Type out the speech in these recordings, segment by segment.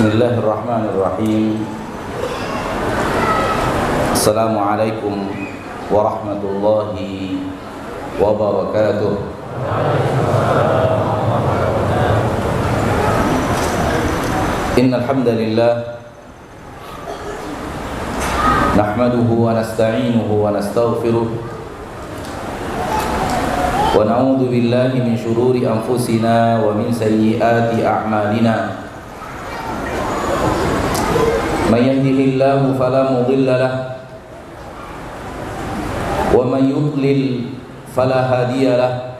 Bismillahirrahmanirrahim. Assalamualaikum warahmatullahi wabarakatuh. Innal hamdalillah nahmaduhu wa nasta'inuhu wa nastaghfiruh wa na'udzu billahi min shururi anfusina wa min sayyiati a'malina. Man yahdihillahu fala mudilla lahu wa man yudlil fala hadiya lahu.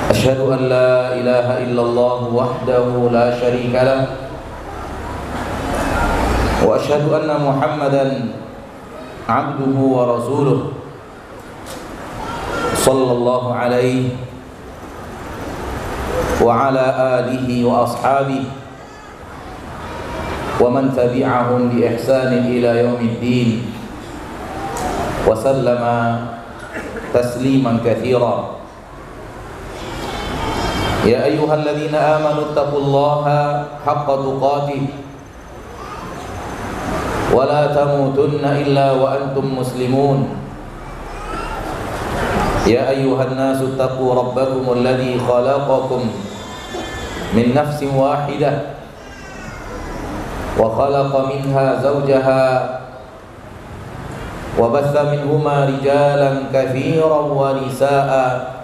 Asyhadu an la ilaha illallah wahdahu la syarika lahu wa asyhadu anna Muhammadan abduhu wa rasuluh sallallahu alaihi wa ala alihi wa ashabihi wa man tabi'ahum bi ihsanin ila yaumiddin wa sallama tasliman katsira. Ya ayyuhalladzina amanu taqullaha haqqa tuqatih wa la tamutunna illa wa antum muslimun. Ya ayyuhan nasu taqu rabbakumul ladzi khalaqakum min nafsin wahidah wa khalaqa minha zawjaha wa batha minhuma rijalan katsiran wa nisaa'a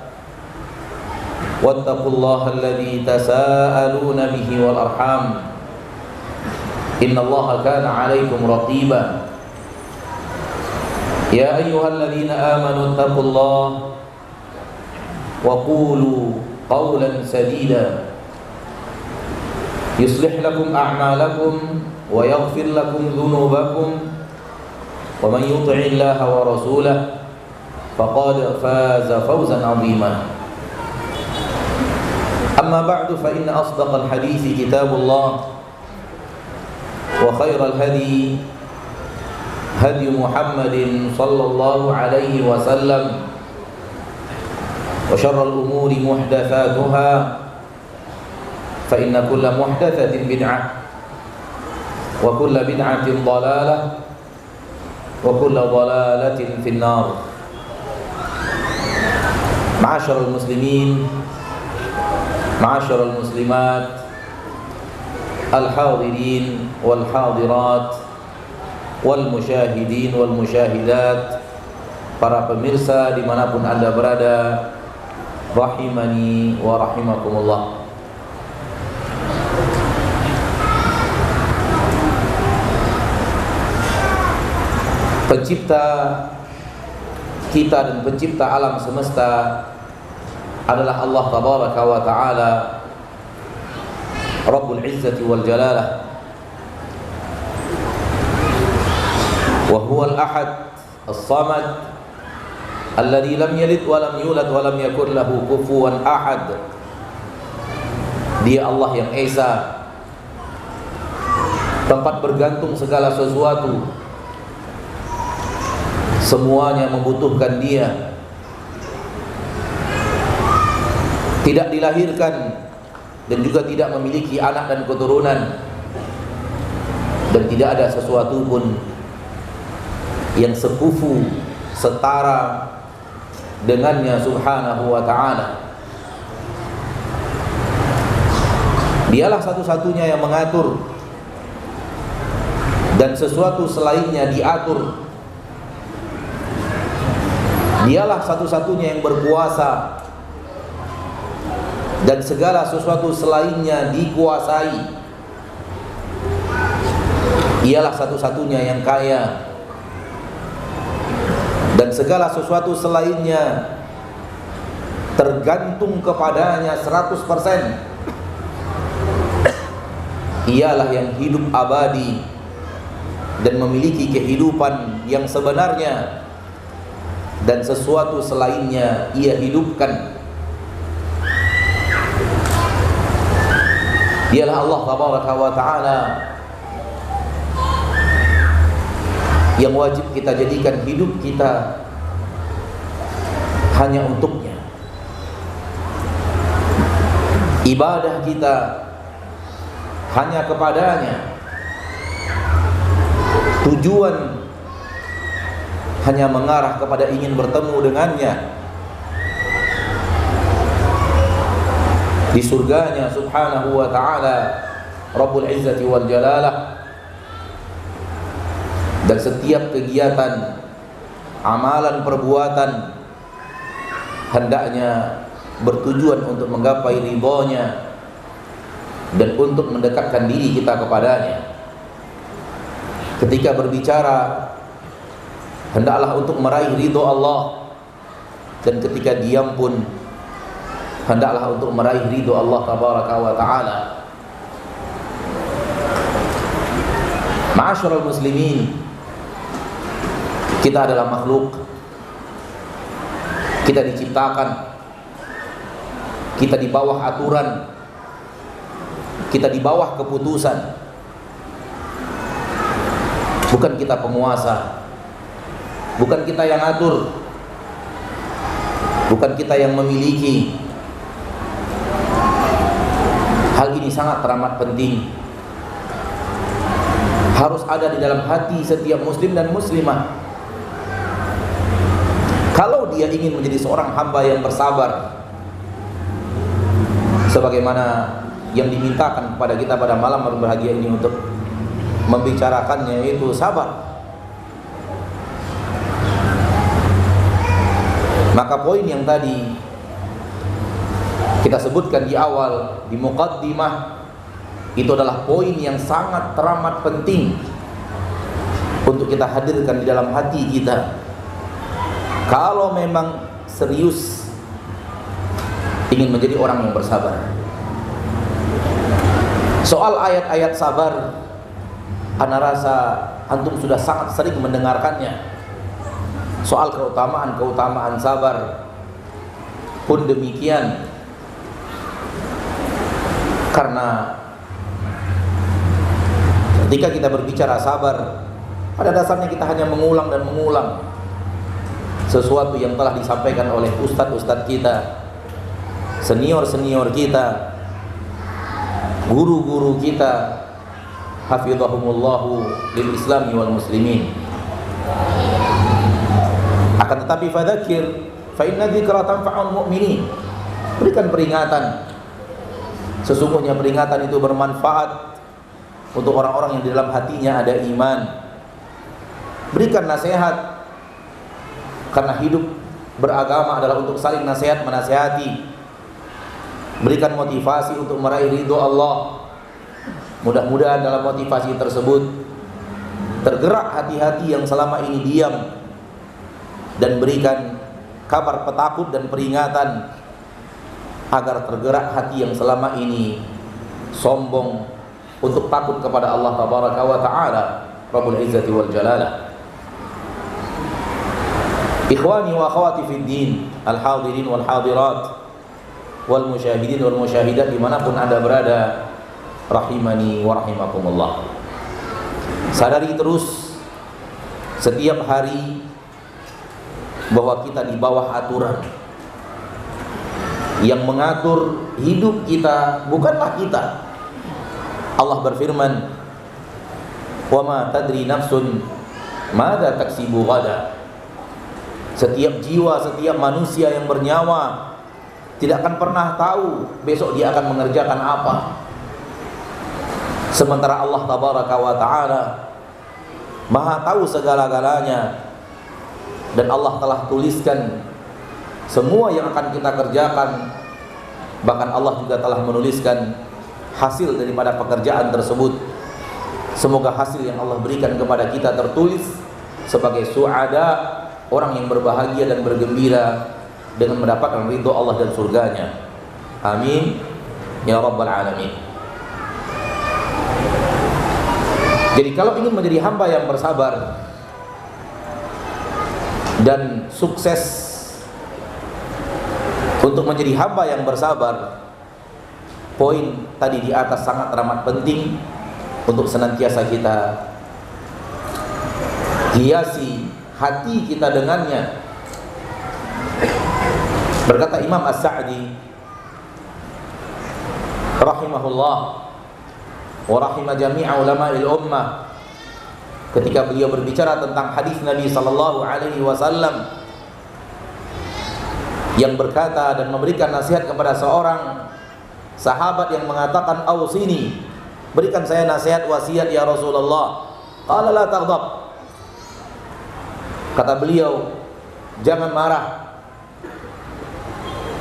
wattaqullaha alladzi tasaaluna bihi wal arham innallaha kana 'alaikum raqiba. Ya ayyuhalladzina amanu taqullaha wa qulu qawlan sadida yuslih lakum a'malakum wa yaghfir lakum dhunubakum wa man yuti'illaha wa rasulahu faqad faza fawzan 'azima. Amma ba'du fa inna asdaqal hadithi kitabullah wa khairal hadi hadi Muhammadin sallallahu alaihi wasallam wa syarrul umuri muhdatsatuha fa inna kulla muhdatsatin bid'ah wa kulla bid'atin dhalalah wa kulla dhalalatin finnar. Ma'asyiral muslimin, ma'asyiral muslimat, al-hadirin wal hadirat wal musyahidin wal musyahidat, para pemirsa dimanapun Anda berada, rahimani wa rahimakumullah. Pencipta kita dan pencipta alam semesta adalah Allah tabaraka wa ta'ala, Rabbul Izzati wal Jalalah, wa huwa al-ahad as-samad alladhi lam yalid wa lam yulad wa lam yakun lahu kufuwan ahad. Dia Allah yang Esa, tempat bergantung segala sesuatu, semuanya membutuhkan Dia. Tidak dilahirkan dan juga tidak memiliki anak dan keturunan, dan tidak ada sesuatu pun yang sekufu, setara dengannya subhanahu wa ta'ala. Dialah satu-satunya yang mengatur, dan sesuatu selainnya diatur. Dialah satu-satunya yang berkuasa, dan segala sesuatu selainnya dikuasai. Ialah satu-satunya yang kaya, dan segala sesuatu selainnya tergantung kepadanya 100%. Ialah yang hidup abadi dan memiliki kehidupan yang sebenarnya, dan sesuatu selainnya Ia hidupkan. Dialah Allah tabaraka wa ta'ala yang wajib kita jadikan hidup kita hanya untuknya. Ibadah kita hanya kepadanya, tujuan hanya mengarah kepada ingin bertemu dengannya di surganya subhanahu wa ta'ala Rabbul Izzati wal Jalalah. Dan setiap kegiatan, amalan, perbuatan hendaknya bertujuan untuk menggapai ridhonya dan untuk mendekatkan diri kita kepadanya. Ketika berbicara, hendaklah untuk meraih ridho Allah, dan ketika diam pun hendaklah untuk meraih ridho Allah tabaraka wa ta'ala. Ma'asyiral muslimin, kita adalah makhluk, kita diciptakan, kita di bawah aturan, kita di bawah keputusan. Bukan kita penguasa, bukan kita yang atur, bukan kita yang memiliki. Hal ini sangat teramat penting, harus ada di dalam hati setiap muslim dan muslimah. Kalau dia ingin menjadi seorang hamba yang bersabar, sebagaimana yang dimintakan kepada kita pada malam berbahagia ini untuk membicarakannya, yaitu sabar. Maka poin yang tadi kita sebutkan di awal, di muqaddimah, itu adalah poin yang sangat teramat penting untuk kita hadirkan di dalam hati kita. Kalau memang serius ingin menjadi orang yang bersabar. Soal ayat-ayat sabar, ana rasa antum sudah sangat sering mendengarkannya. Soal keutamaan sabar pun demikian. Karena ketika kita berbicara sabar, pada dasarnya kita hanya mengulang dan mengulang sesuatu yang telah disampaikan oleh ustadz-ustadz kita, senior-senior kita, guru-guru kita, hafizahumullahu lil islami wal muslimin. Akan tetapi fadzakir fa inna dzikra tanfa'ul mu'minin. Berikan peringatan, sesungguhnya peringatan itu bermanfaat untuk orang-orang yang di dalam hatinya ada iman. Berikan nasihat, karena hidup beragama adalah untuk saling nasihat menasihati. Berikan motivasi untuk meraih ridho Allah. Mudah-mudahan dalam motivasi tersebut tergerak hati-hati yang selama ini diam, dan berikan kabar petakut dan peringatan agar tergerak hati yang selama ini sombong untuk takut kepada Allah tabaraka wa ta'ala Rabbul Izzati wal Jalalah. Ikhwani wa akhwati fid din, al-hadirin wal hadirat, wal musyahidin wal musyahidat dimanapun anda berada, rahimani wa rahimakumullah. Sadari terus setiap hari bahwa kita di bawah aturan. Yang mengatur hidup kita bukanlah kita. Allah berfirman, wa ma tadri nafsun madza taksibu ghada. Setiap jiwa, setiap manusia yang bernyawa tidak akan pernah tahu besok dia akan mengerjakan apa. Sementara Allah tabaraka wa ta'ala Maha tahu segala-galanya, dan Allah telah tuliskan semua yang akan kita kerjakan. Bahkan Allah juga telah menuliskan hasil daripada pekerjaan tersebut. Semoga hasil yang Allah berikan kepada kita tertulis sebagai su'ada, orang yang berbahagia dan bergembira dengan mendapatkan ridho Allah dan surganya. Amin ya rabbal alamin. Jadi kalau ingin menjadi hamba yang bersabar dan sukses untuk menjadi hamba yang bersabar, poin tadi di atas sangat teramat penting untuk senantiasa kita hiasi hati kita dengannya. Berkata Imam As-Sa'di rahimahullah, wa rahima jami'a ulama'il ummah, ketika beliau berbicara tentang hadis Nabi sallallahu alaihi wasallam yang berkata dan memberikan nasihat kepada seorang sahabat yang mengatakan, "Ausini, berikan saya nasihat wasiat ya Rasulullah." Qala la taghdab. Kata beliau, jangan marah.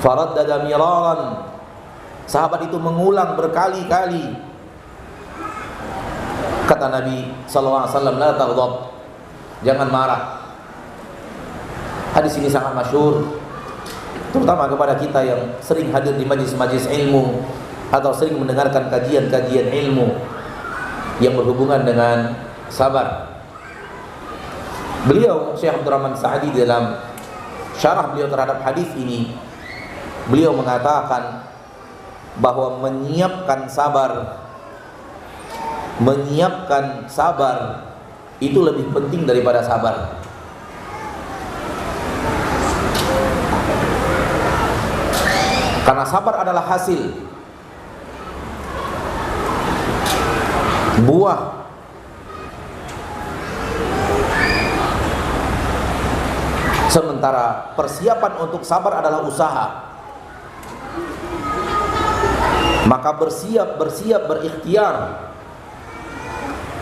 Faraddada miraran. Sahabat itu mengulang berkali-kali. Kata Nabi sallallahu alaihi wasallam, la taghdab, jangan marah. Hadis ini sangat masyhur, terutama kepada kita yang sering hadir di majlis-majlis ilmu atau sering mendengarkan kajian-kajian ilmu yang berhubungan dengan sabar. Beliau Syekh Abdurrahman Sa'di dalam syarah beliau terhadap hadis ini, beliau mengatakan bahwa menyiapkan sabar itu lebih penting daripada sabar. Karena sabar adalah hasil buah sementara persiapan untuk sabar adalah usaha. Maka bersiap berikhtiar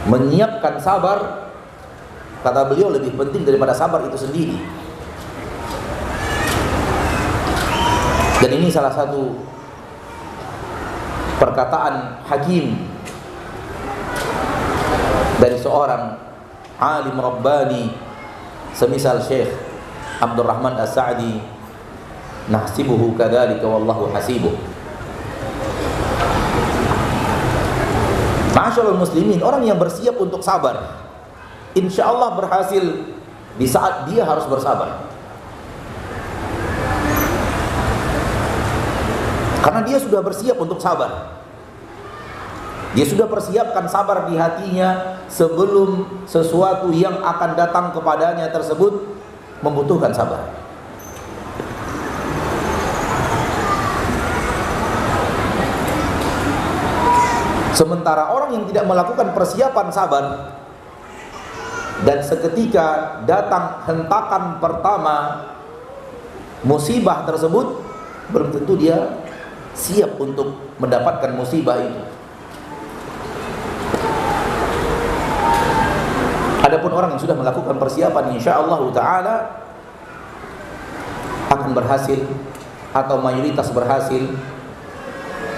menyiapkan sabar, kata beliau, lebih penting daripada sabar itu sendiri. Dan ini salah satu perkataan hakim dari seorang alim rabbani semisal Syekh Abdurrahman As-Sa'di, nahsibuhu kadzalika wallahu hasibuh. Ma'asyiral muslimin, orang yang bersiap untuk sabar, insya Allah berhasil di saat dia harus bersabar. Karena dia sudah bersiap untuk sabar. Dia sudah persiapkan sabar di hatinya sebelum sesuatu yang akan datang kepadanya tersebut membutuhkan sabar. Sementara orang yang tidak melakukan persiapan sabar dan seketika datang hentakan pertama musibah tersebut, belum tentu dia siap untuk mendapatkan musibah itu. Adapun orang yang sudah melakukan persiapan, insyaallah taala akan berhasil atau mayoritas berhasil.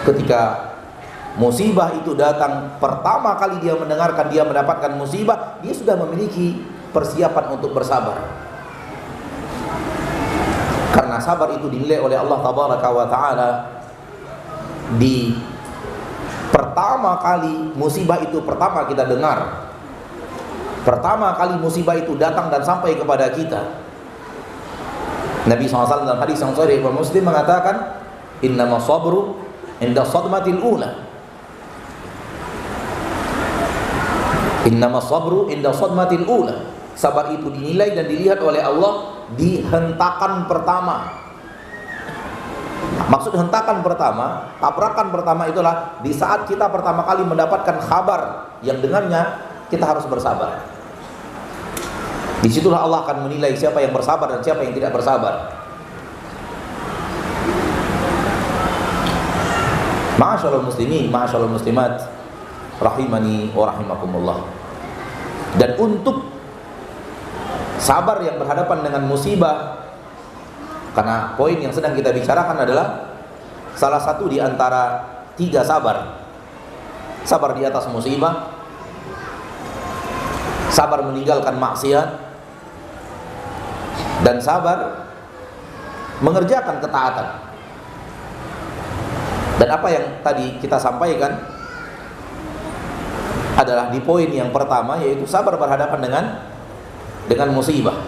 Ketika musibah itu datang pertama kali dia mendengarkan, dia mendapatkan musibah, dia sudah memiliki persiapan untuk bersabar. Karena sabar itu dinilai oleh Allah tabaraka wa taala di pertama kali musibah itu pertama kita dengar, pertama kali musibah itu datang dan sampai kepada kita. Nabi SAW dalam hadis yang sahih Imam Muslim mengatakan, innama sabru inda sadmatil ula. Innama sabru inda sadmatil ula. Sabar itu dinilai dan dilihat oleh Allah di hentakan pertama. Maksud hentakan pertama, tabrakan pertama itulah di saat kita pertama kali mendapatkan kabar yang dengannya kita harus bersabar. Disitulah Allah akan menilai siapa yang bersabar dan siapa yang tidak bersabar. Ma'asyiral muslimin, ma'asyiral muslimat, rahimani wa rahimakumullah. Dan untuk sabar yang berhadapan dengan musibah, karena poin yang sedang kita bicarakan adalah salah satu di antara 3 sabar. Sabar di atas musibah, sabar meninggalkan maksiat, dan sabar mengerjakan ketaatan. Dan apa yang tadi kita sampaikan adalah di poin yang pertama, yaitu sabar berhadapan dengan musibah.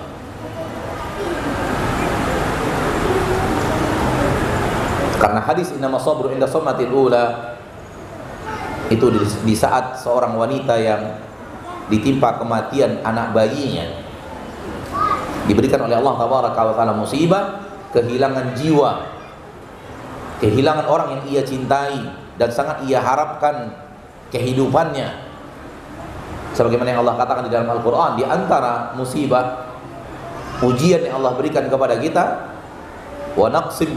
Karena hadis innama sabru inda sadmatil ula itu di saat seorang wanita yang ditimpa kematian anak bayinya, diberikan oleh Allah tabaraka wa taala musibah, kehilangan jiwa, kehilangan orang yang ia cintai dan sangat ia harapkan kehidupannya. Sebagaimana yang Allah katakan di dalam Al-Quran, di antara musibah, ujian yang Allah berikan kepada kita, wa naqsim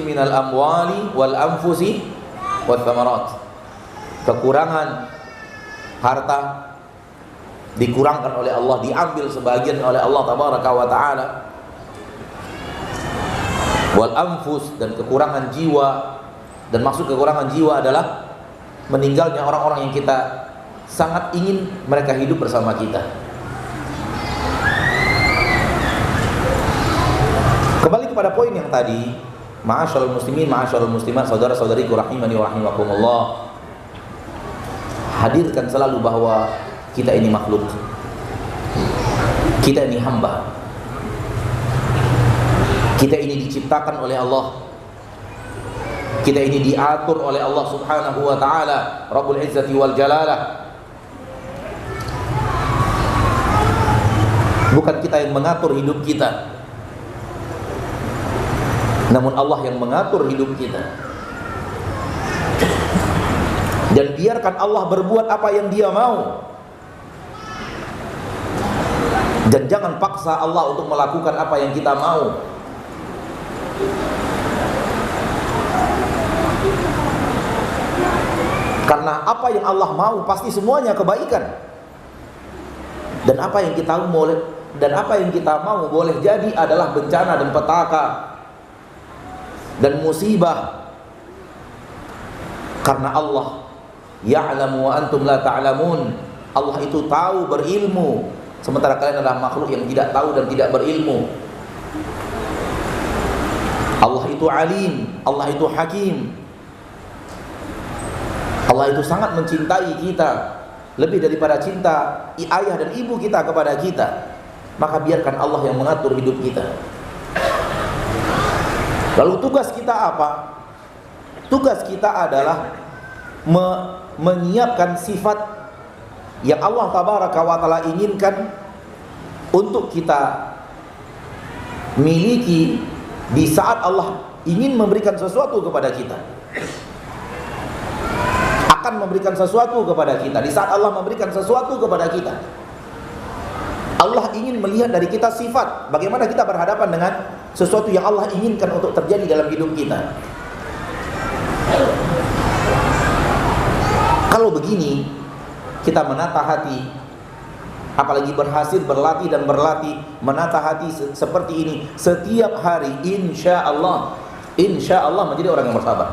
minal amwali wal anfusi wath thamarat. Kekurangan harta dikurangkan oleh Allah, diambil sebagian oleh Allah tabaraka wa taala. Wal anfus, dan kekurangan jiwa. Dan maksud kekurangan jiwa adalah meninggalnya orang-orang yang kita sangat ingin mereka hidup bersama kita. Kembali kepada poin yang tadi, ma'asyarul muslimin, ma'asyarul muslimat, saudara-saudariku rahimani wa rahimakumullah. Hadirkan selalu bahwa kita ini makhluk, kita ini hamba, kita ini diciptakan oleh Allah, kita ini diatur oleh Allah subhanahu wa ta'ala, Rabbul Izzati wal Jalalah. Bukan kita yang mengatur hidup kita, namun Allah yang mengatur hidup kita. Dan biarkan Allah berbuat apa yang Dia mau, dan jangan paksa Allah untuk melakukan apa yang kita mau. Karena apa yang Allah mau pasti semuanya kebaikan. Dan apa yang kita mau boleh jadi adalah bencana dan petaka dan musibah. Karena Allah ya'lamu wa antum la ta'lamun. Allah itu tahu, berilmu, sementara kalian adalah makhluk yang tidak tahu dan tidak berilmu. Allah itu alim, Allah itu hakim. Allah itu sangat mencintai kita, lebih daripada cinta ayah dan ibu kita kepada kita. Maka biarkan Allah yang mengatur hidup kita. Lalu tugas kita apa? Tugas kita adalah menyiapkan sifat yang Allah tabaraka wa ta'ala inginkan untuk kita miliki di saat Allah ingin memberikan sesuatu kepada kita. Akan memberikan sesuatu kepada kita. Di saat Allah memberikan sesuatu kepada kita, Allah ingin melihat dari kita sifat, bagaimana kita berhadapan dengan sesuatu yang Allah inginkan untuk terjadi dalam hidup kita. Kalau begini kita menata hati, apalagi berhasil berlatih dan berlatih menata hati seperti ini setiap hari, insya Allah menjadi orang yang bersabar.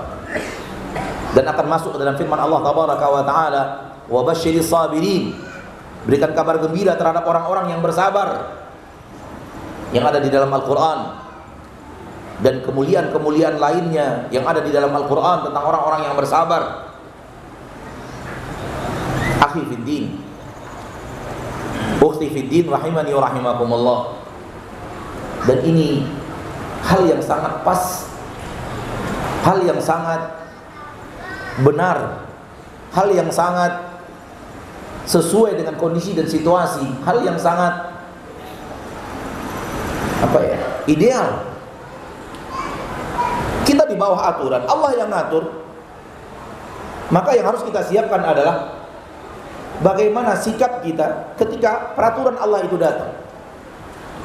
Dan akan masuk ke dalam firman Allah tabaraka wa ta'ala, wa basyiris sabirin, berikan kabar gembira terhadap orang-orang yang bersabar, yang ada di dalam Al-Quran. Dan kemuliaan-kemuliaan lainnya yang ada di dalam Al-Quran tentang orang-orang yang bersabar. Akhi fiddin, ukhti fiddin, rahimani wa rahimakumullah. Dan ini hal yang sangat pas, hal yang sangat benar, hal yang sangat sesuai dengan kondisi dan situasi, hal yang sangat ideal. Kita di bawah aturan, Allah yang ngatur. Maka yang harus kita siapkan adalah bagaimana sikap kita ketika peraturan Allah itu datang,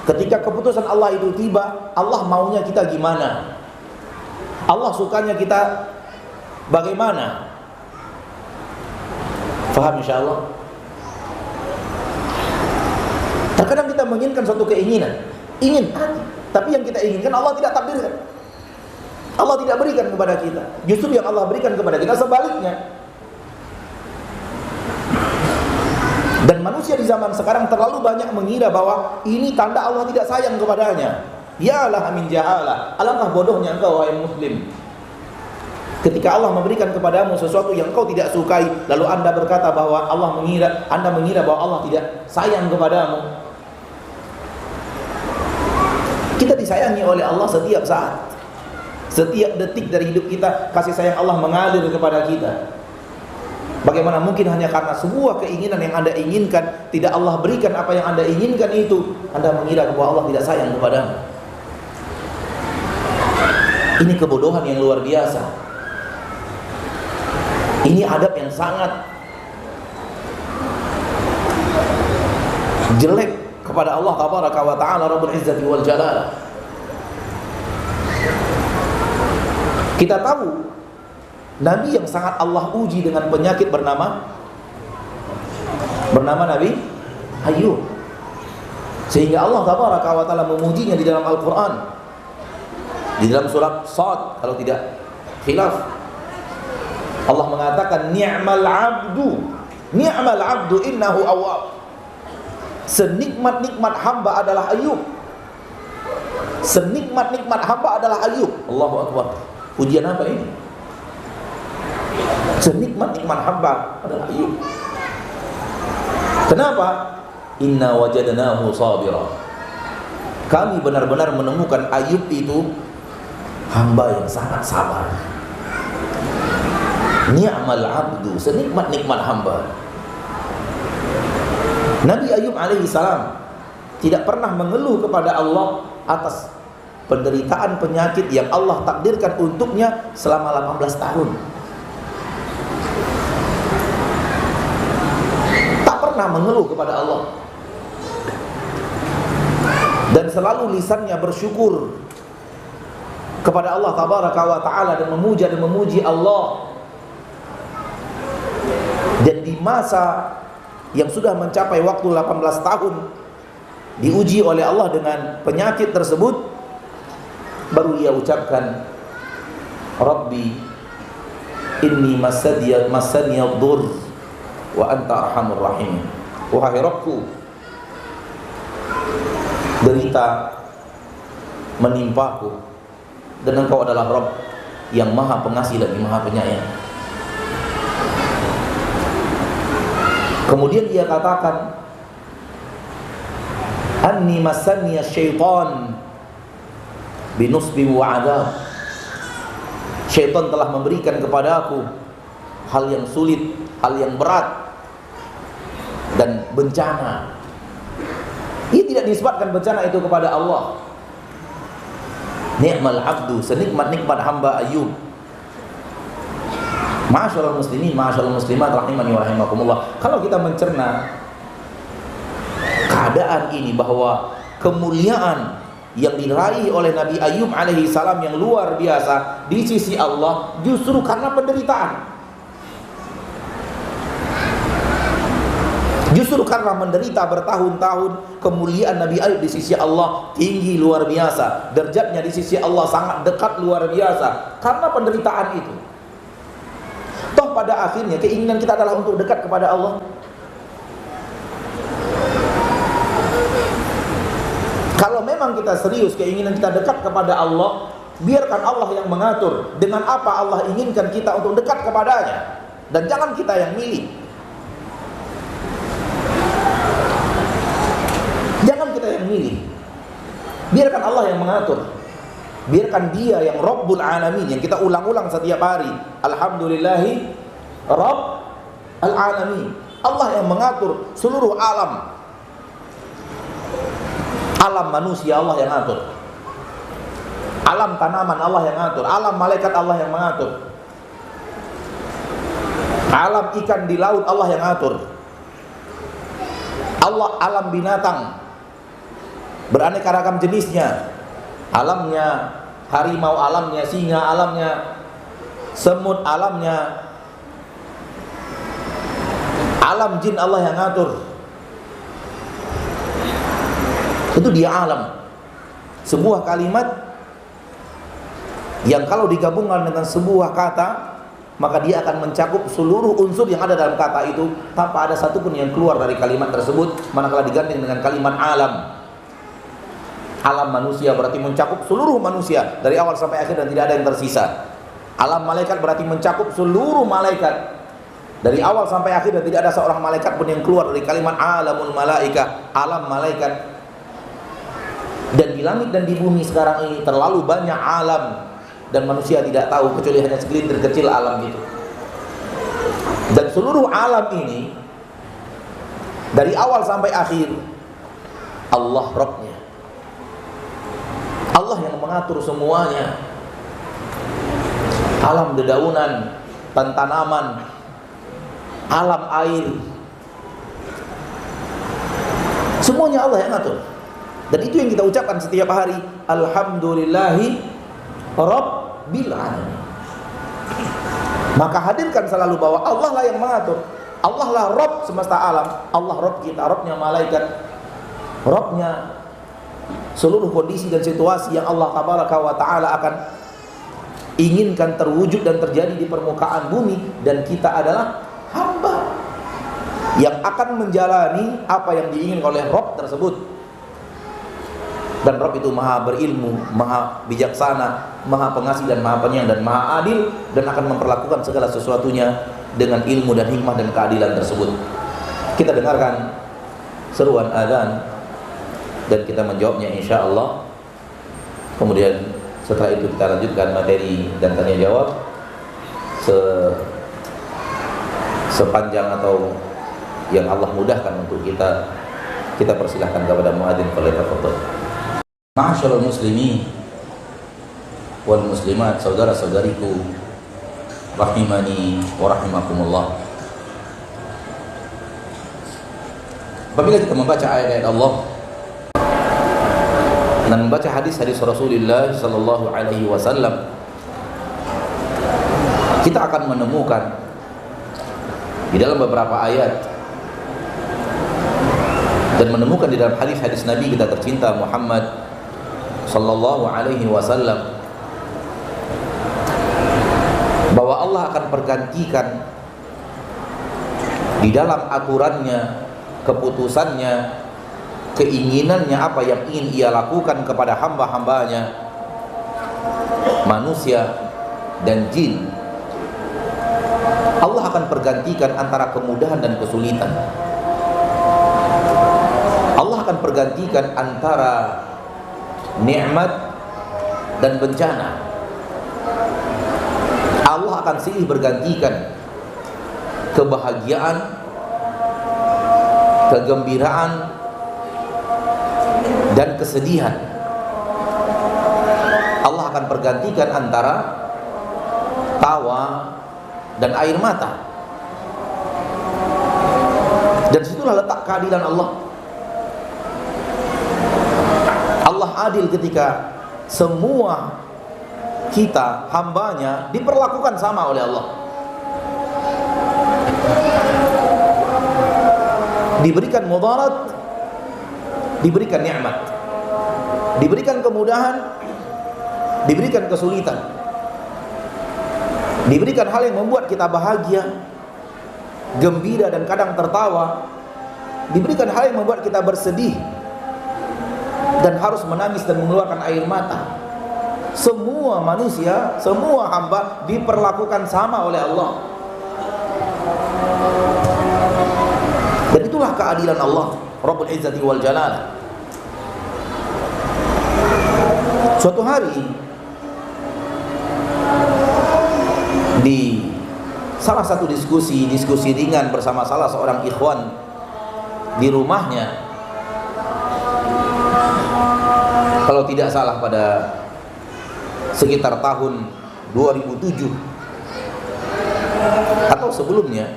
ketika keputusan Allah itu tiba. Allah maunya kita gimana, Allah sukanya kita bagaimana. Faham insyaallah? Terkadang kita menginginkan suatu keinginan, tapi yang kita inginkan Allah tidak takdirkan, Allah tidak berikan kepada kita. Justru yang Allah berikan kepada kita sebaliknya. Dan manusia di zaman sekarang terlalu banyak mengira bahwa ini tanda Allah tidak sayang kepadanya. Yalah min jahalah, alangkah bodohnya engkau wahai muslim, ketika Allah memberikan kepadamu sesuatu yang kau tidak sukai, lalu anda berkata bahwa anda mengira bahwa Allah tidak sayang kepadamu. Kita disayangi oleh Allah setiap saat, setiap detik dari hidup kita. Kasih sayang Allah mengalir kepada kita. Bagaimana mungkin hanya karena sebuah keinginan yang anda inginkan, tidak Allah berikan apa yang anda inginkan itu, anda mengira bahwa Allah tidak sayang kepadamu. Ini kebodohan yang luar biasa. Ini adab yang sangat jelek kepada Allah tabaraka wa ta'ala Rabbul Izzati wal Jalal. Kita tahu Nabi yang sangat Allah uji dengan penyakit bernama Nabi Ayub, sehingga Allah tabaraka wa ta'ala memujinya di dalam Al-Quran, di dalam surat Shad kalau tidak khilaf. Allah mengatakan ni'mal abdu innahu awwab. Senikmat-nikmat hamba adalah Ayub. Senikmat-nikmat hamba adalah Ayub. Allahu Akbar. Pujian apa ini? Senikmat-nikmat hamba adalah Ayub. Kenapa? Inna wajadnahu sabira. Kami benar-benar menemukan Ayub itu hamba yang sangat sabar. Ni'mal abdu, senikmat-nikmat hamba. Nabi Ayub alaihi salam tidak pernah mengeluh kepada Allah atas penderitaan penyakit yang Allah takdirkan untuknya selama 18 tahun. Tak pernah mengeluh kepada Allah. Dan selalu lisannya bersyukur kepada Allah tabaraka wa ta'ala dan memuji Allah. Dan di masa yang sudah mencapai waktu 18 tahun diuji oleh Allah dengan penyakit tersebut, baru ia ucapkan, Rabbi inni masaniyad dur wa anta arhamur rahim. Wahai Rabbku, derita menimpaku dan Engkau adalah Rabb yang maha pengasih lagi maha penyayang. Kemudian ia katakan, anni masanniya syaitan binusbi wa adab. Syaitan telah memberikan kepada aku hal yang sulit, hal yang berat dan bencana. Ia tidak disebutkan bencana itu kepada Allah. Ni'mal abdu, senikmat-nikmat hamba Ayub. Ma'asyiral muslimin, ma'asyiral muslimat rahimani wa rahimakumullah. Kalau kita mencerna keadaan ini, bahwa kemuliaan yang diraih oleh Nabi Ayub alaihi salam yang luar biasa di sisi Allah justru karena penderitaan. Justru karena menderita bertahun-tahun, kemuliaan Nabi Ayub di sisi Allah tinggi luar biasa, derajatnya di sisi Allah sangat dekat luar biasa karena penderitaan itu. Toh pada akhirnya keinginan kita adalah untuk dekat kepada Allah. Kalau memang kita serius keinginan kita dekat kepada Allah, biarkan Allah yang mengatur dengan apa Allah inginkan kita untuk dekat kepadanya, dan jangan kita yang milih. Jangan kita yang milih. Biarkan Allah yang mengatur. Biarkan Dia yang Rabbul Alamin, yang kita ulang-ulang setiap hari. Alhamdulillahi Rabb Al-Alamin. Allah yang mengatur seluruh alam. Alam manusia Allah yang atur. Alam tanaman Allah yang atur. Alam malaikat Allah yang mengatur. Alam ikan di laut Allah yang atur. Allah alam binatang beraneka ragam jenisnya. Alamnya harimau, alamnya singa, alamnya semut, alamnya alam jin Allah yang ngatur. Itu dia alam. Sebuah kalimat yang kalau digabungkan dengan sebuah kata, maka dia akan mencakup seluruh unsur yang ada dalam kata itu tanpa ada satupun yang keluar dari kalimat tersebut manakala digandeng dengan kalimat alam. Alam manusia berarti mencakup seluruh manusia dari awal sampai akhir dan tidak ada yang tersisa. Alam malaikat berarti mencakup seluruh malaikat dari awal sampai akhir dan tidak ada seorang malaikat pun yang keluar dari kalimat alamul malaika, alam malaikat. Dan di langit dan di bumi sekarang ini terlalu banyak alam dan manusia tidak tahu kecuali hanya segelintir kecil alam itu. Dan seluruh alam ini dari awal sampai akhir Allah Rabbnya. Allah yang mengatur semuanya. Alam dedaunan dan tanaman, alam air, semuanya Allah yang ngatur. Dan itu yang kita ucapkan setiap hari, alhamdulillahi rabbil alamin. Maka hadirkan selalu bahwa Allah lah yang mengatur. Allah lah Rabb semesta alam. Allah Rabb kita, Rabbnya malaikat, Rabbnya seluruh kondisi dan situasi yang Allah tabaraka wa ta'ala akan inginkan terwujud dan terjadi di permukaan bumi. Dan kita adalah hamba yang akan menjalani apa yang diinginkan oleh Rabb tersebut. Dan Rabb itu maha berilmu, maha bijaksana, maha pengasih dan maha penyayang dan maha adil, dan akan memperlakukan segala sesuatunya dengan ilmu dan hikmah dan keadilan tersebut. Kita dengarkan seruan azan dan kita menjawabnya insyaallah. Kemudian setelah itu kita lanjutkan materi dan tanya jawab sepanjang atau yang Allah mudahkan untuk kita. Kita persilahkan kepada muadzin falyatafadhal. Ma'asyiral muslimin wal muslimat, saudara-saudariku rahimani wa rahimakumullah. Apabila kita membaca ayat-ayat Allah dan membaca hadis-hadis Rasulullah sallallahu alaihi wasallam, kita akan menemukan di dalam beberapa ayat dan menemukan di dalam hadis-hadis Nabi kita tercinta Muhammad sallallahu alaihi wasallam bahwa Allah akan pergantikan di dalam aturannya, keputusannya, keinginannya, apa yang ingin ia lakukan kepada hamba-hambanya, manusia dan jin. Allah akan pergantikan antara kemudahan dan kesulitan. Allah akan pergantikan antara nikmat dan bencana. Allah akan silih bergantikan kebahagiaan, kegembiraan dan kesedihan. Allah akan pergantikan antara tawa dan air mata. Dan situlah letak keadilan Allah. Allah adil ketika semua kita hambanya diperlakukan sama oleh Allah, diberikan mudarat, diberikan nikmat, diberikan kemudahan, diberikan kesulitan, diberikan hal yang membuat kita bahagia, gembira dan kadang tertawa, diberikan hal yang membuat kita bersedih dan harus menangis dan mengeluarkan air mata. Semua manusia, semua hamba diperlakukan sama oleh Allah. Dan itulah keadilan Allah Rabbul Izzati wal Jalal. Suatu hari di salah satu diskusi ringan bersama salah seorang ikhwan di rumahnya, kalau tidak salah pada sekitar tahun 2007 atau sebelumnya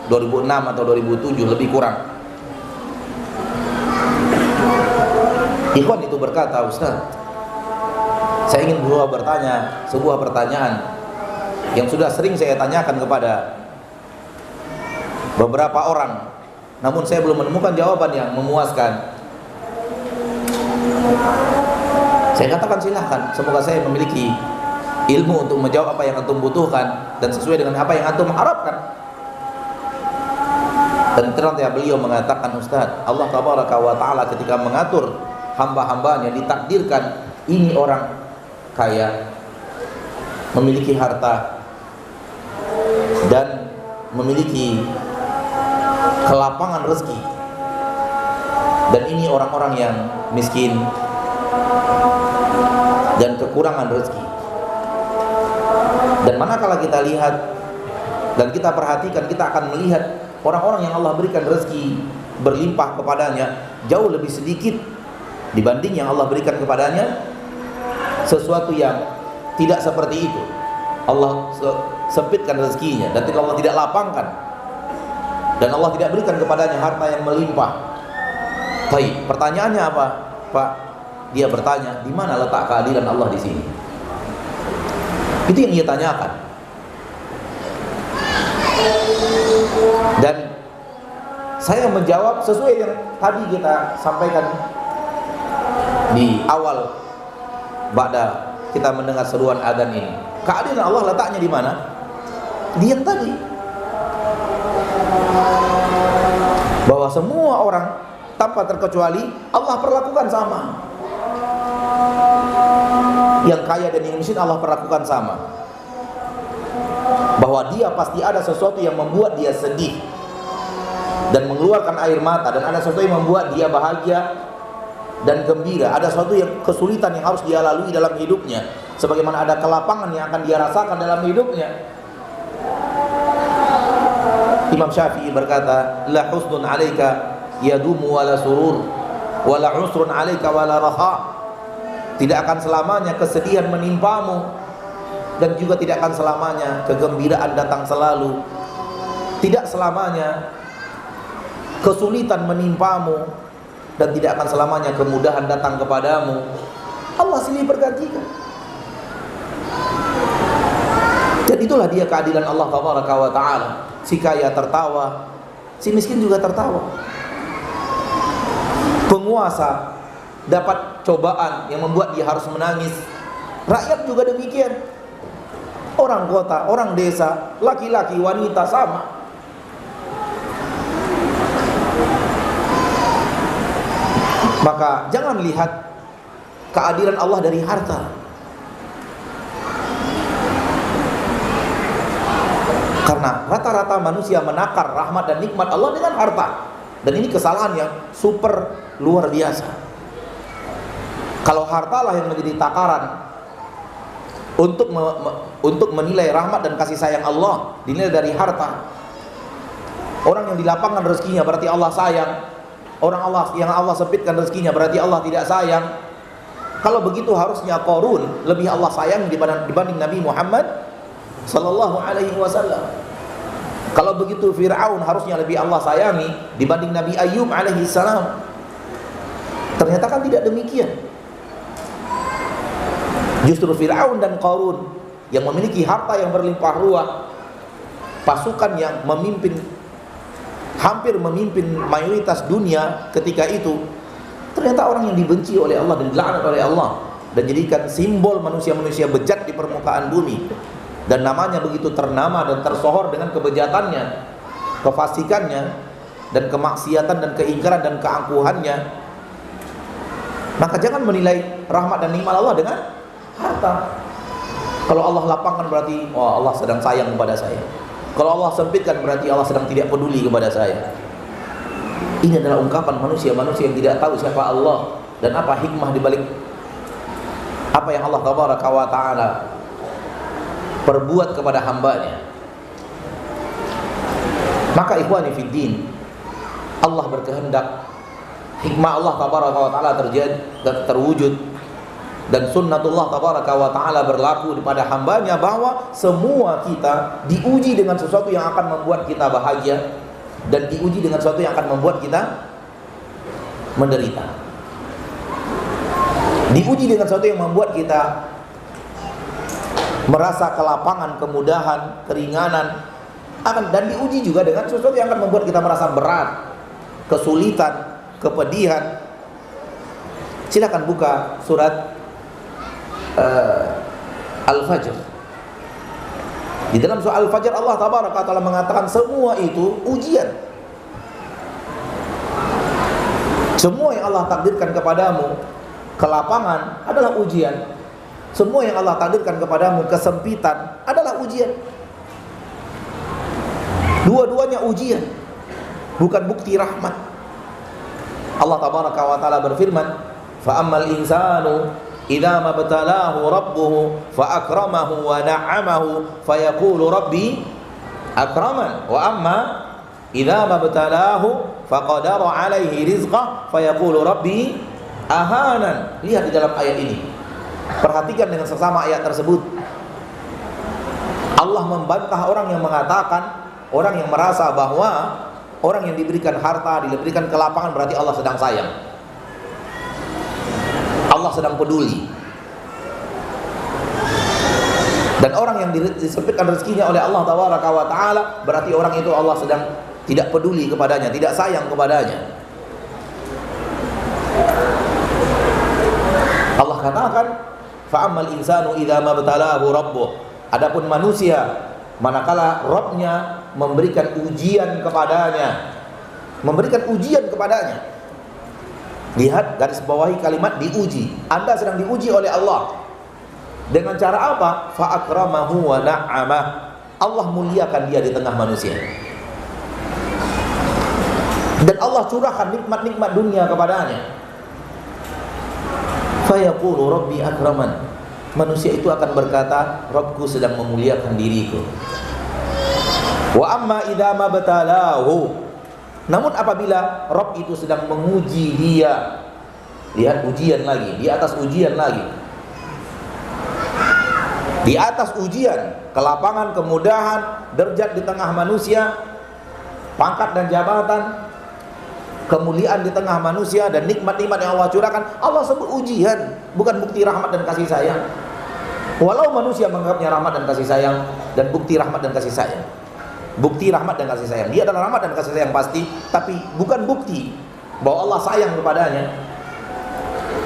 2006 atau 2007 lebih kurang, ikhwan itu berkata, Ustaz, saya ingin bertanya sebuah pertanyaan yang sudah sering saya tanyakan kepada beberapa orang, namun saya belum menemukan jawaban yang memuaskan. Saya katakan silahkan, semoga saya memiliki ilmu untuk menjawab apa yang antum butuhkan dan sesuai dengan apa yang antum harapkan. Dan ternyata beliau mengatakan, Ustaz, Allah tabaraka wa ta'ala ketika mengatur hamba-hambanya ditakdirkan ini orang kaya, memiliki harta dan memiliki kelapangan rezeki, dan ini orang-orang yang miskin dan kekurangan rezeki. Dan manakala kita lihat dan kita perhatikan, kita akan melihat orang-orang yang Allah berikan rezeki berlimpah kepadanya jauh lebih sedikit dibanding yang Allah berikan kepadanya sesuatu yang tidak seperti itu. Allah sempitkan rezekinya dan Allah tidak lapangkan dan Allah tidak berikan kepadanya harta yang melimpah. Baik, pertanyaannya apa, Pak? Dia bertanya, di mana letak keadilan Allah di sini? Itu yang dia tanyakan. Dan saya menjawab sesuai yang tadi kita sampaikan di awal ba'da kita mendengar seruan adzan ini. Keadilan Allah letaknya di mana? Di yang tadi, bahwa semua orang tanpa terkecuali Allah perlakukan sama. Yang kaya dan yang miskin Allah perlakukan sama. Bahwa dia pasti ada sesuatu yang membuat dia sedih dan mengeluarkan air mata, dan ada sesuatu yang membuat dia bahagia dan gembira. Ada sesuatu yang kesulitan yang harus dia lalui dalam hidupnya, sebagaimana ada kelapangan yang akan dia rasakan dalam hidupnya. Imam Syafi'i berkata, la husnun 'alaika yadumu wala surur wala usrun 'alaika wala raha. Tidak akan selamanya kesedihan menimpamu, dan juga tidak akan selamanya kegembiraan datang selalu. Tidak selamanya kesulitan menimpamu, dan tidak akan selamanya kemudahan datang kepadamu. Allah silih bergantikan. Dan itulah dia keadilan Allah tabaraka wa ta'ala. Si kaya tertawa, si miskin juga tertawa. Penguasa dapat cobaan yang membuat dia harus menangis, rakyat juga demikian. Orang kota, orang desa, laki-laki, wanita sama. Maka jangan lihat keadilan Allah dari harta. Karena rata-rata manusia menakar rahmat dan nikmat Allah dengan harta. Dan ini kesalahan yang super luar biasa. Kalau hartalah yang menjadi takaran untuk menilai rahmat dan kasih sayang Allah, dinilai dari harta. Orang yang dilapangkan rezekinya berarti Allah sayang. Orang yang Allah sempitkan rezekinya berarti Allah tidak sayang. Kalau begitu harusnya Qarun lebih Allah sayang dibanding Nabi Muhammad sallallahu alaihi wasallam. Kalau begitu Fir'aun harusnya lebih Allah sayangi dibanding Nabi Ayyub alaihi salam. Ternyata kan tidak demikian. Justru Fir'aun dan Qarun yang memiliki harta yang berlimpah ruah, pasukan yang hampir memimpin mayoritas dunia ketika itu, ternyata orang yang dibenci oleh Allah dan dilaknat oleh Allah, dan jadikan simbol manusia-manusia bejat di permukaan bumi. Dan namanya begitu ternama dan tersohor dengan kebejatannya, kefasikannya, dan kemaksiatan dan keingkaran dan keangkuhannya. Maka jangan menilai rahmat dan nikmat Allah dengan harta. Kalau Allah lapangkan berarti Allah sedang sayang kepada saya. Kalau Allah sempitkan berarti Allah sedang tidak peduli kepada saya. Ini adalah ungkapan manusia-manusia yang tidak tahu siapa Allah dan apa hikmah di balik apa yang Allah tabaraka wa ta'ala perbuat kepada hambanya. Maka ikhwani fid din, Allah berkehendak, hikmah Allah tabaraka wa ta'ala terwujud, dan sunnatullah tabaraka wa ta'ala berlaku kepada hambanya, bahwa semua kita diuji dengan sesuatu yang akan membuat kita bahagia, dan diuji dengan sesuatu yang akan membuat kita menderita. Diuji dengan sesuatu yang membuat kita merasa kelapangan, kemudahan, keringanan, dan diuji juga dengan sesuatu yang akan membuat kita merasa berat, kesulitan, kepedihan. Silakan buka surat Al-Fajr. Di dalam surah Al-Fajr Allah tabaraka ta'ala mengatakan semua itu ujian. Semua yang Allah takdirkan kepadamu, kelapangan adalah ujian. Semua yang Allah takdirkan kepadamu, kesempitan, adalah ujian. Dua-duanya ujian, bukan bukti rahmat. Allah tabaraka wa ta'ala berfirman, fa ammal insanu idza mabtalahu rabbuhu fa akramahu wa na'amahu fa yaqulu rabbi akraman, wa amma idza mabtalahu fa qadara alaihi rizqah fa yaqulu rabbi ahanan. Lihat di dalam ayat ini, perhatikan dengan sesama ayat tersebut. Allah membantah orang yang mengatakan, orang yang merasa bahwa Orang yang diberikan harta, diberikan kelapangan, berarti Allah sedang sayang, Allah sedang peduli. Dan orang yang disempitkan rezekinya oleh Allah Tabaraka wa Ta'ala, berarti orang itu Allah sedang tidak peduli kepadanya, tidak sayang kepadanya. Allah katakan, fa'ammal insanu idza mabtalahu rabbuh. Adapun manusia, manakala Rabbnya memberikan ujian kepadanya, Lihat garis bawahi kalimat diuji. Anda sedang diuji oleh Allah. Dengan cara apa? Fa'akramahu wa na'amah. Allah muliakan dia di tengah manusia. Dan Allah curahkan nikmat-nikmat dunia kepadanya. Fayaqulu rabbi akraman. Manusia itu akan berkata, Rabbku sedang memuliakan diriku. Wa amma idza mabtalahu. Namun apabila Rabb itu sedang menguji dia, lihat ujian lagi, di atas ujian lagi. Di atas ujian, kelapangan, kemudahan, derajat di tengah manusia, pangkat dan jabatan, kemuliaan di tengah manusia, dan nikmat-nikmat yang Allah curahkan, Allah sebut ujian, bukan bukti rahmat dan kasih sayang. Walau manusia menganggapnya rahmat dan kasih sayang, dan bukti rahmat dan kasih sayang. Bukti rahmat dan kasih sayang, dia adalah rahmat dan kasih sayang pasti, tapi bukan bukti bahwa Allah sayang kepadanya.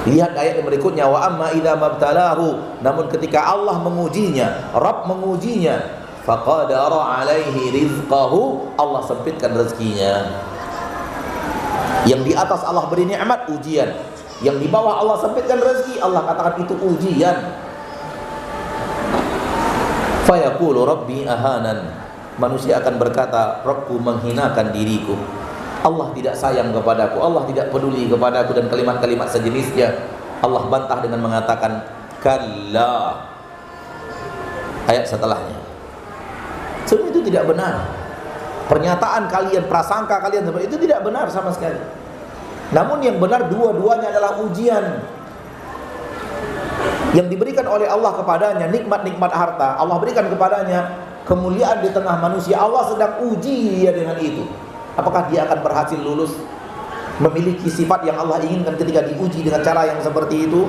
Lihat ayat yang berikutnya, wa amma idza mabtalahu. Namun ketika Allah mengujinya, Rabb mengujinya, faqadara alaihi rizqahu. Allah sempitkan rezekinya. Yang di atas Allah beri nikmat, ujian. Yang di bawah Allah sempitkan rezeki, Allah katakan itu ujian. Fayaqulu rabbi ahanan. Manusia akan berkata, Rabbku menghinakan diriku. Allah tidak sayang kepadaku, Allah tidak peduli kepadaku, dan kalimat-kalimat sejenisnya. Allah bantah dengan mengatakan kalla. Ayat setelahnya, semua itu tidak benar. Pernyataan kalian, prasangka kalian seperti itu tidak benar sama sekali. Namun yang benar dua-duanya adalah ujian yang diberikan oleh Allah kepadanya. Nikmat-nikmat harta Allah berikan kepadanya, kemuliaan di tengah manusia, Allah sedang uji dia dengan itu. Apakah dia akan berhasil lulus, memiliki sifat yang Allah inginkan ketika diuji dengan cara yang seperti itu?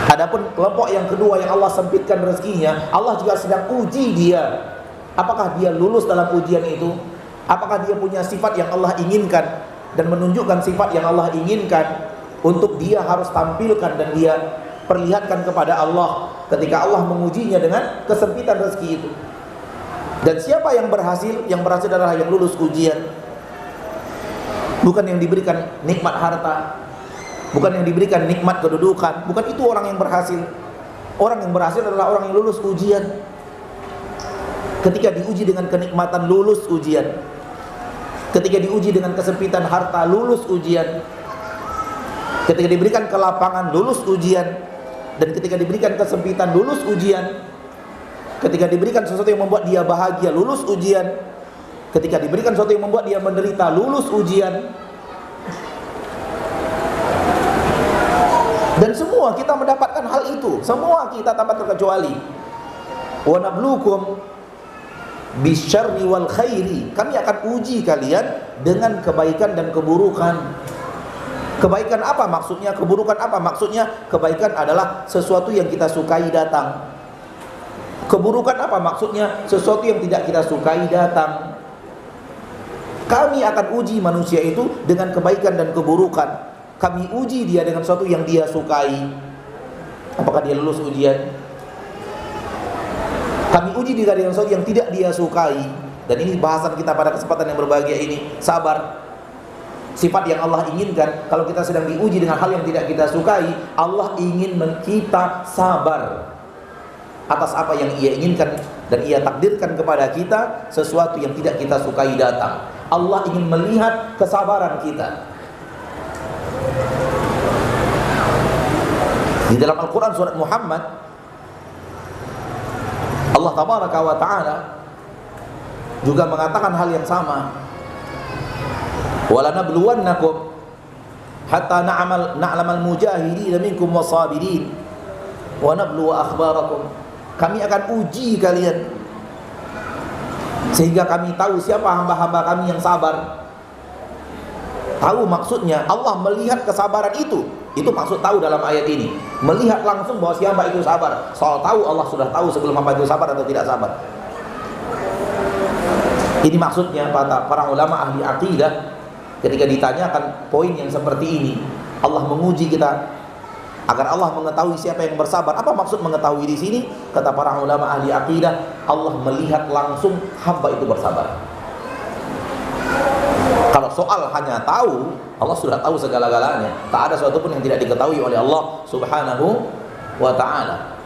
Adapun kelompok yang kedua yang Allah sempitkan rezekinya, Allah juga sedang uji dia. Apakah dia lulus dalam ujian itu? Apakah dia punya sifat yang Allah inginkan dan menunjukkan sifat yang Allah inginkan untuk dia harus tampilkan dan dia perlihatkan kepada Allah ketika Allah mengujinya dengan kesempitan rezeki itu. Dan siapa yang berhasil? Yang berhasil adalah yang lulus ujian, bukan yang diberikan nikmat harta, bukan yang diberikan nikmat kedudukan. Bukan itu orang yang berhasil. Orang yang berhasil adalah orang yang lulus ujian. Ketika diuji dengan kenikmatan, lulus ujian. Ketika diuji dengan kesempitan harta, lulus ujian. Ketika diberikan kelapangan, lulus ujian. Dan ketika diberikan kesempitan, lulus ujian. Ketika diberikan sesuatu yang membuat dia bahagia, lulus ujian. Ketika diberikan sesuatu yang membuat dia menderita, lulus ujian. Dan semua kita mendapatkan hal itu. Semua kita tanpa terkecuali. Wa nabluukum bisyarri wal khairi. Kami akan uji kalian dengan kebaikan dan keburukan. Kebaikan apa maksudnya? Keburukan apa maksudnya? Kebaikan adalah sesuatu yang kita sukai datang. Keburukan apa maksudnya? Sesuatu yang tidak kita sukai datang. Kami akan uji manusia itu dengan kebaikan dan keburukan. Kami uji dia dengan sesuatu yang dia sukai. Apakah dia lulus ujian? Kami uji dia dengan sesuatu yang tidak dia sukai. Dan ini bahasan kita pada kesempatan yang berbahagia ini. Sabar. Sifat yang Allah inginkan. Kalau kita sedang diuji dengan hal yang tidak kita sukai, Allah ingin kita sabar atas apa yang ia inginkan dan ia takdirkan kepada kita. Sesuatu yang tidak kita sukai datang, Allah ingin melihat kesabaran kita. Di dalam Al-Quran surat Muhammad, Allah Tabaraka wa Ta'ala juga mengatakan hal yang sama. Walanabluwannakum hatta na'lamal mujahidin minkum wasabirin wa nabluwa akhbarakum. Kami akan uji kalian sehingga kami tahu siapa hamba-hamba kami yang sabar. Tahu maksudnya Allah melihat kesabaran itu. Itu maksud tahu dalam ayat ini. Melihat langsung bahwa si hamba itu sabar. Soal tahu, Allah sudah tahu sebelum hamba itu sabar atau tidak sabar. Ini maksudnya para ulama ahli akidah ketika ditanyakan poin yang seperti ini, Allah menguji kita agar Allah mengetahui siapa yang bersabar. Apa maksud mengetahui di sini? Kata para ulama ahli akidah, Allah melihat langsung hamba itu bersabar. Kalau soal hanya tahu, Allah sudah tahu segala-galanya. Tak ada sesuatu pun yang tidak diketahui oleh Allah Subhanahu wa ta'ala.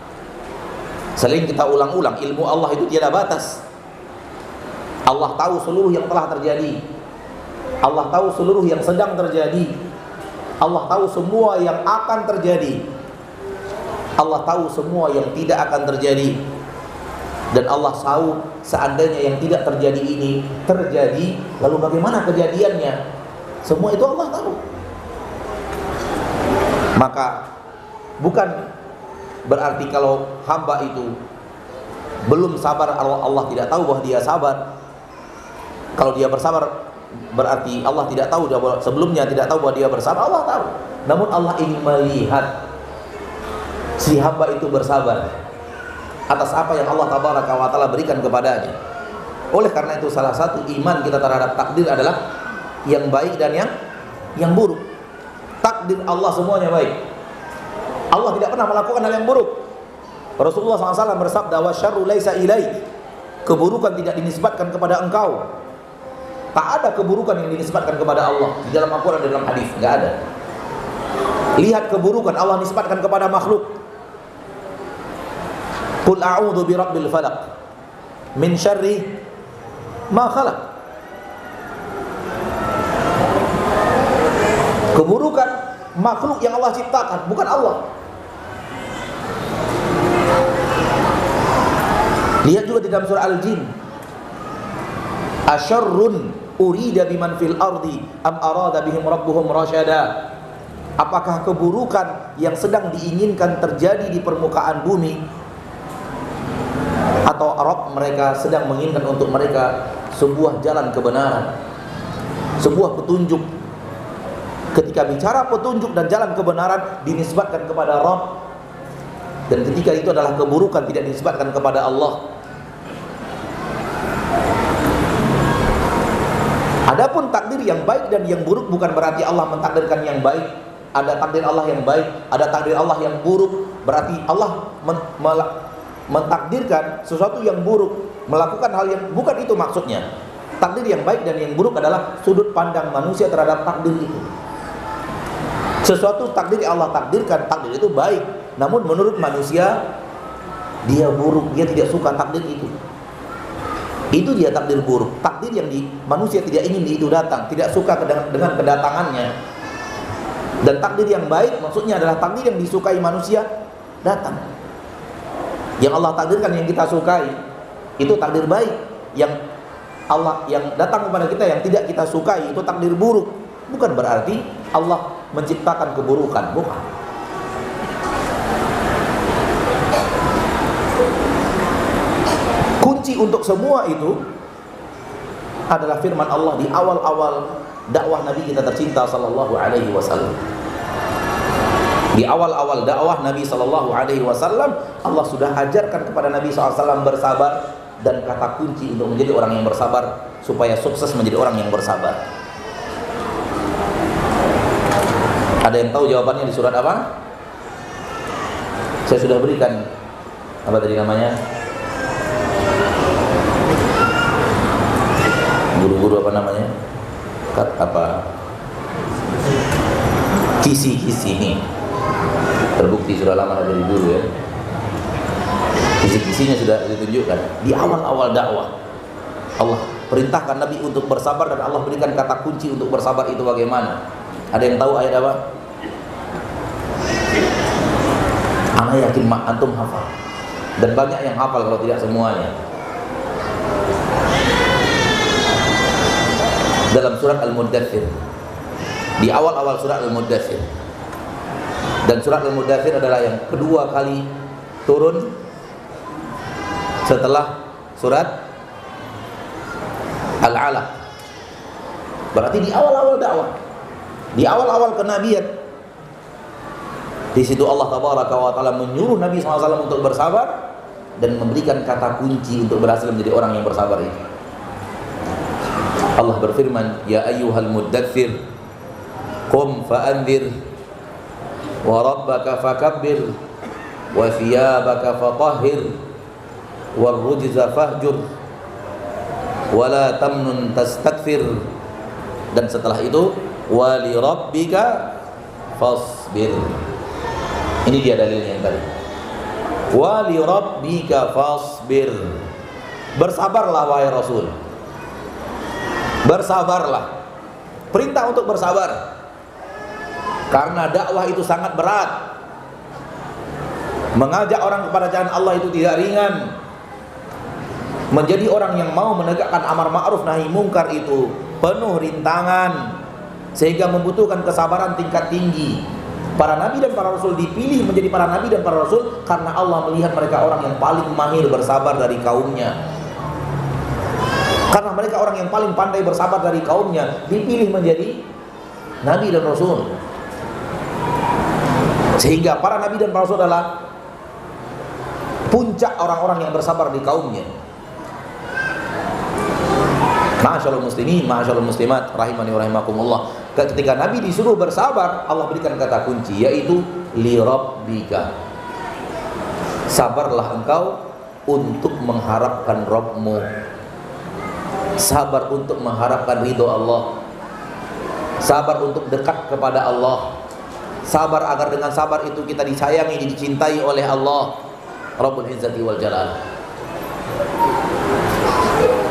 Selain kita ulang-ulang, ilmu Allah itu tiada batas. Allah tahu seluruh yang telah terjadi. Allah tahu seluruh yang sedang terjadi. Allah tahu semua yang akan terjadi. Allah tahu semua yang tidak akan terjadi. Dan Allah tahu seandainya yang tidak terjadi ini terjadi, lalu bagaimana kejadiannya? Semua itu Allah tahu. Maka bukan berarti kalau hamba itu belum sabar, Allah tidak tahu bahwa dia sabar. Kalau dia bersabar berarti Allah tidak tahu, sebelumnya tidak tahu bahwa dia bersabar. Allah tahu. Namun Allah ingin melihat si hamba itu bersabar atas apa yang Allah Tabaraka wa Ta'ala berikan kepadanya. Oleh karena itu salah satu iman kita terhadap takdir adalah yang baik dan yang buruk. Takdir Allah semuanya baik. Allah tidak pernah melakukan hal yang buruk. Rasulullah SAW bersabda, "Wa syarru laisa ilaik." Keburukan tidak dinisbatkan kepada engkau. Tak ada keburukan yang dinisbatkan kepada Allah di dalam Al-Quran dan dalam hadis, enggak ada. Lihat keburukan Allah nisbatkan kepada makhluk. Qul a'udzu birabbil falaq min syarri ma khalaq. Keburukan makhluk yang Allah ciptakan, bukan Allah. Lihat juga di dalam surah Al-Jin. Asyarrun urida biman fil ardi am arada bihim rabbuhum rasyada. Apakah keburukan yang sedang diinginkan terjadi di permukaan bumi, atau Rabb mereka sedang menginginkan untuk mereka sebuah jalan kebenaran, sebuah petunjuk? Ketika bicara petunjuk dan jalan kebenaran dinisbatkan kepada Rabb, dan ketika itu adalah keburukan tidak dinisbatkan kepada Allah. Adapun takdir yang baik dan yang buruk bukan berarti Allah mentakdirkan yang baik. Ada takdir Allah yang baik, ada takdir Allah yang buruk. Berarti Allah mentakdirkan sesuatu yang buruk, melakukan hal yang bukan itu maksudnya. Takdir yang baik dan yang buruk adalah sudut pandang manusia terhadap takdir itu. Sesuatu takdir yang Allah takdirkan, takdir itu baik, namun menurut manusia dia buruk, dia tidak suka takdir itu. Itu dia takdir buruk. Takdir yang manusia tidak ingin itu datang, tidak suka dengan kedatangannya. Dan takdir yang baik maksudnya adalah takdir yang disukai manusia datang. Yang Allah takdirkan yang kita sukai itu takdir baik. Yang Allah yang datang kepada kita yang tidak kita sukai itu takdir buruk. Bukan berarti Allah menciptakan keburukan, bukan. Kunci untuk semua itu adalah firman Allah di awal-awal dakwah Nabi kita tercinta sallallahu alaihi wasallam. Di awal-awal dakwah Nabi sallallahu alaihi wasallam, Allah sudah ajarkan kepada Nabi sallallahu alaihi wasallam bersabar, dan kata kunci untuk menjadi orang yang bersabar supaya sukses menjadi orang yang bersabar. Ada yang tahu jawabannya di surat apa? Saya sudah berikan apa tadi namanya? Guru-guru apa namanya? Kisi-kisi ini terbukti sudah lama dari dulu ya. Kisi-kisinya sudah ditunjukkan di awal-awal dakwah. Allah perintahkan Nabi untuk bersabar dan Allah berikan kata kunci untuk bersabar itu bagaimana? Ada yang tahu ayat apa? Ana yakin antum hafal, dan banyak yang hafal kalau tidak semuanya. Dalam surat Al-Muddatsir, di awal-awal surat Al-Muddatsir, dan surat Al-Muddatsir adalah yang kedua kali turun setelah surat Al-ala. Berarti di awal-awal dakwah, di awal-awal kenabian, di situ Allah Tabaraka wa Ta'ala menyuruh Nabi SAW untuk bersabar dan memberikan kata kunci untuk berhasil menjadi orang yang bersabar itu. Allah berfirman, ya ayyuhal muddatsir qum fa'anzir wa rabbaka fakabbir wa thiyabaka fatahhir war rujza fahjur wa la tamnun tastakthir. Dan setelah itu wa li rabbika fasbir. Ini dia dalilnya yang tadi. Wa li rabbika fasbir. Bersabarlah wahai Rasul. Bersabarlah. Perintah untuk bersabar. Karena dakwah itu sangat berat. Mengajak orang kepada jalan Allah itu tidak ringan. Menjadi orang yang mau menegakkan amar ma'ruf nahi mungkar itu penuh rintangan, sehingga membutuhkan kesabaran tingkat tinggi. Para nabi dan para rasul dipilih menjadi para nabi dan para rasul karena Allah melihat mereka orang yang paling mahir bersabar dari kaumnya. Karena mereka orang yang paling pandai bersabar dari kaumnya, dipilih menjadi nabi dan rasul. Sehingga para nabi dan para rasul adalah puncak orang-orang yang bersabar di kaumnya. Ma'asyarul muslimin, ma'asyarul muslimat, rahimani wa rahimakumullah. Ketika Nabi disuruh bersabar, Allah berikan kata kunci, yaitu li rabbika. Sabarlah engkau untuk mengharapkan Rabbmu. Sabar untuk mengharapkan ridho Allah. Sabar untuk dekat kepada Allah. Sabar agar dengan sabar itu kita disayangi, dicintai oleh Allah Rabbul Izzati wal Jalal.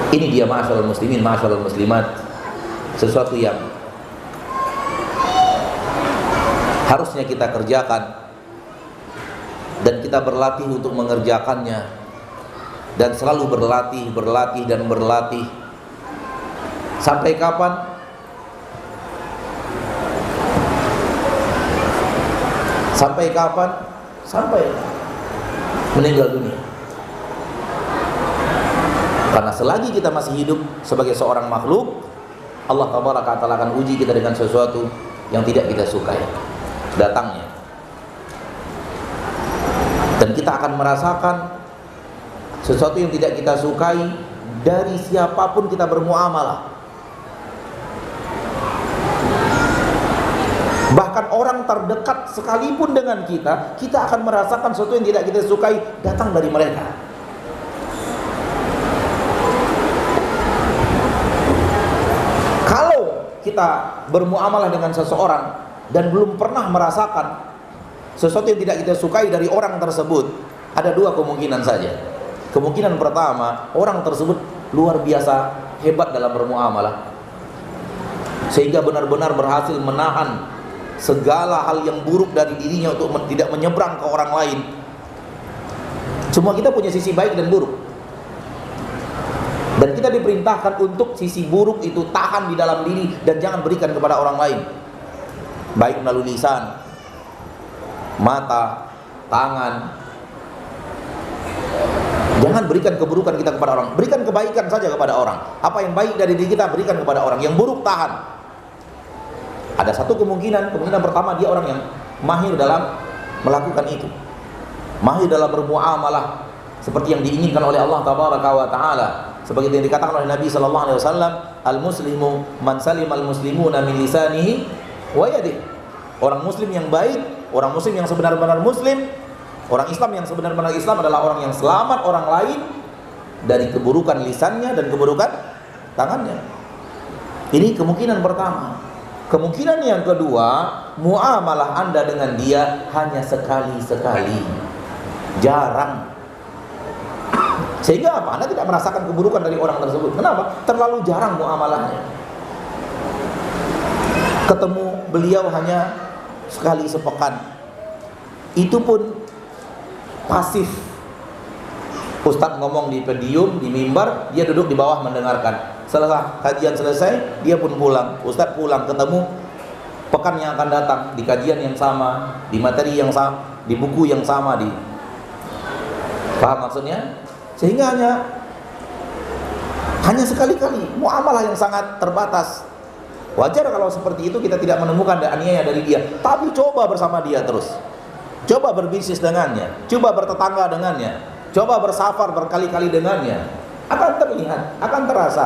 Ini dia ma'asyarul muslimin, ma'asyarul muslimat, sesuatu yang harusnya kita kerjakan dan kita berlatih untuk mengerjakannya, dan selalu berlatih dan berlatih. Sampai kapan? Sampai kapan? Sampai meninggal dunia. Karena selagi kita masih hidup sebagai seorang makhluk, Allah Tabaraka Ta'ala akan uji kita dengan sesuatu yang tidak kita sukai datangnya. Dan kita akan merasakan sesuatu yang tidak kita sukai dari siapapun kita bermuamalah. Bahkan orang terdekat sekalipun dengan kita, kita akan merasakan sesuatu yang tidak kita sukai datang dari mereka. Kita bermuamalah dengan seseorang dan belum pernah merasakan sesuatu yang tidak kita sukai dari orang tersebut, ada dua kemungkinan saja. Kemungkinan pertama, orang tersebut luar biasa hebat dalam bermuamalah, sehingga benar-benar berhasil menahan segala hal yang buruk dari dirinya untuk tidak menyeberang ke orang lain. Semua kita punya sisi baik dan buruk, dan kita diperintahkan untuk sisi buruk itu tahan di dalam diri dan jangan berikan kepada orang lain. Baik melalui lisan, mata, tangan. Jangan berikan keburukan kita kepada orang. Berikan kebaikan saja kepada orang. Apa yang baik dari diri kita berikan kepada orang. Yang buruk tahan. Ada satu kemungkinan. Kemungkinan pertama, dia orang yang mahir dalam melakukan itu. Mahir dalam bermuamalah seperti yang diinginkan oleh Allah Tabaraka wa Ta'ala. Seperti yang dikatakan oleh Nabi sallallahu alaihi wasallam, al-muslimu man salima al-muslimuna min lisanihi wa yadihi. Orang muslim yang baik, orang muslim yang sebenar-benar muslim, orang Islam yang sebenar-benar Islam adalah orang yang selamat orang lain dari keburukan lisannya dan keburukan tangannya. Ini kemungkinan pertama. Kemungkinan yang kedua, muamalah Anda dengan dia hanya sekali-sekali, jarang. Sehingga apa? Anda tidak merasakan keburukan dari orang tersebut. Kenapa? Terlalu jarang muamalahnya. Ketemu beliau hanya sekali sepekan. Itu pun pasif. Ustadz ngomong di podium, di mimbar, dia duduk di bawah mendengarkan. Setelah kajian selesai, dia pun pulang. Ustadz pulang, ketemu pekan yang akan datang di kajian yang sama, di materi yang sama, di buku yang sama. Paham maksudnya? Sehingga hanya Hanya sekali-kali, muamalah yang sangat terbatas. Wajar kalau seperti itu kita tidak menemukan aniaya dari dia, tapi coba bersama dia terus. Coba berbisnis dengannya, coba bertetangga dengannya, coba bersafar berkali-kali dengannya. Akan terlihat, akan terasa.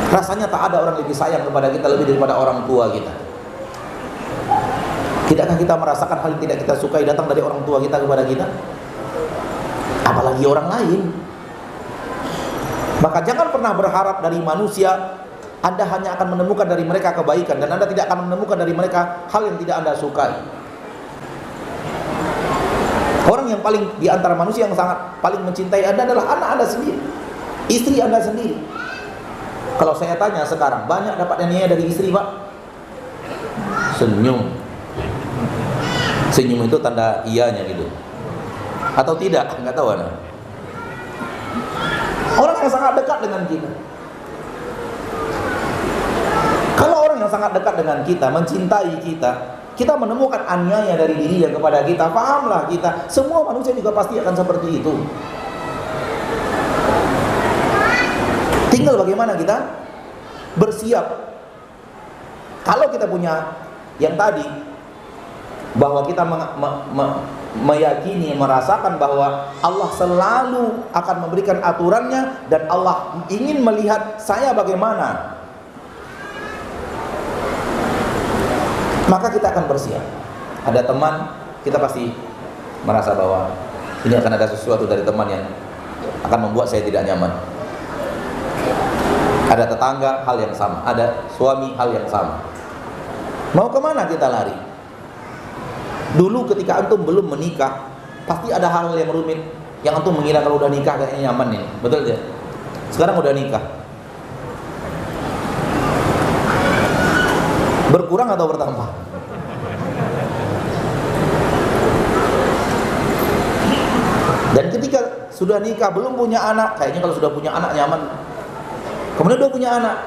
Rasanya tak ada orang lebih sayang kepada kita lebih daripada orang tua kita. Tidakkah kita merasakan hal yang tidak kita sukai datang dari orang tua kita kepada kita? Apalagi orang lain. Maka jangan pernah berharap dari manusia Anda hanya akan menemukan dari mereka kebaikan, dan Anda tidak akan menemukan dari mereka hal yang tidak Anda sukai. Orang yang paling di antara manusia yang sangat paling mencintai Anda adalah anak Anda sendiri, istri Anda sendiri. Kalau saya tanya sekarang, banyak dapat aniaya dari istri, Pak? Senyum. Senyum itu tanda iyanya gitu. Atau tidak, nggak tahu Anda. Orang yang sangat dekat dengan kita. Kalau orang yang sangat dekat dengan kita, mencintai kita, kita menemukan aniaya dari dirinya kepada kita, pahamlah kita, semua manusia juga pasti akan seperti itu. Tinggal bagaimana kita bersiap. Kalau kita punya yang tadi, bahwa kita meyakini, merasakan bahwa Allah selalu akan memberikan aturannya, dan Allah ingin melihat saya bagaimana, maka kita akan bersiap. Ada teman, kita pasti merasa bahwa ini akan ada sesuatu dari teman yang akan membuat saya tidak nyaman. Ada tetangga, hal yang sama. Ada suami, hal yang sama. Mau kemana kita lari? Dulu ketika antum belum menikah, pasti ada hal yang rumit yang antum mengira kalau udah nikah kayaknya nyaman nih. Betul tidak? Sekarang udah nikah, berkurang atau bertambah? Dan ketika sudah nikah, belum punya anak, kayaknya kalau sudah punya anak nyaman. Kemudian udah punya anak,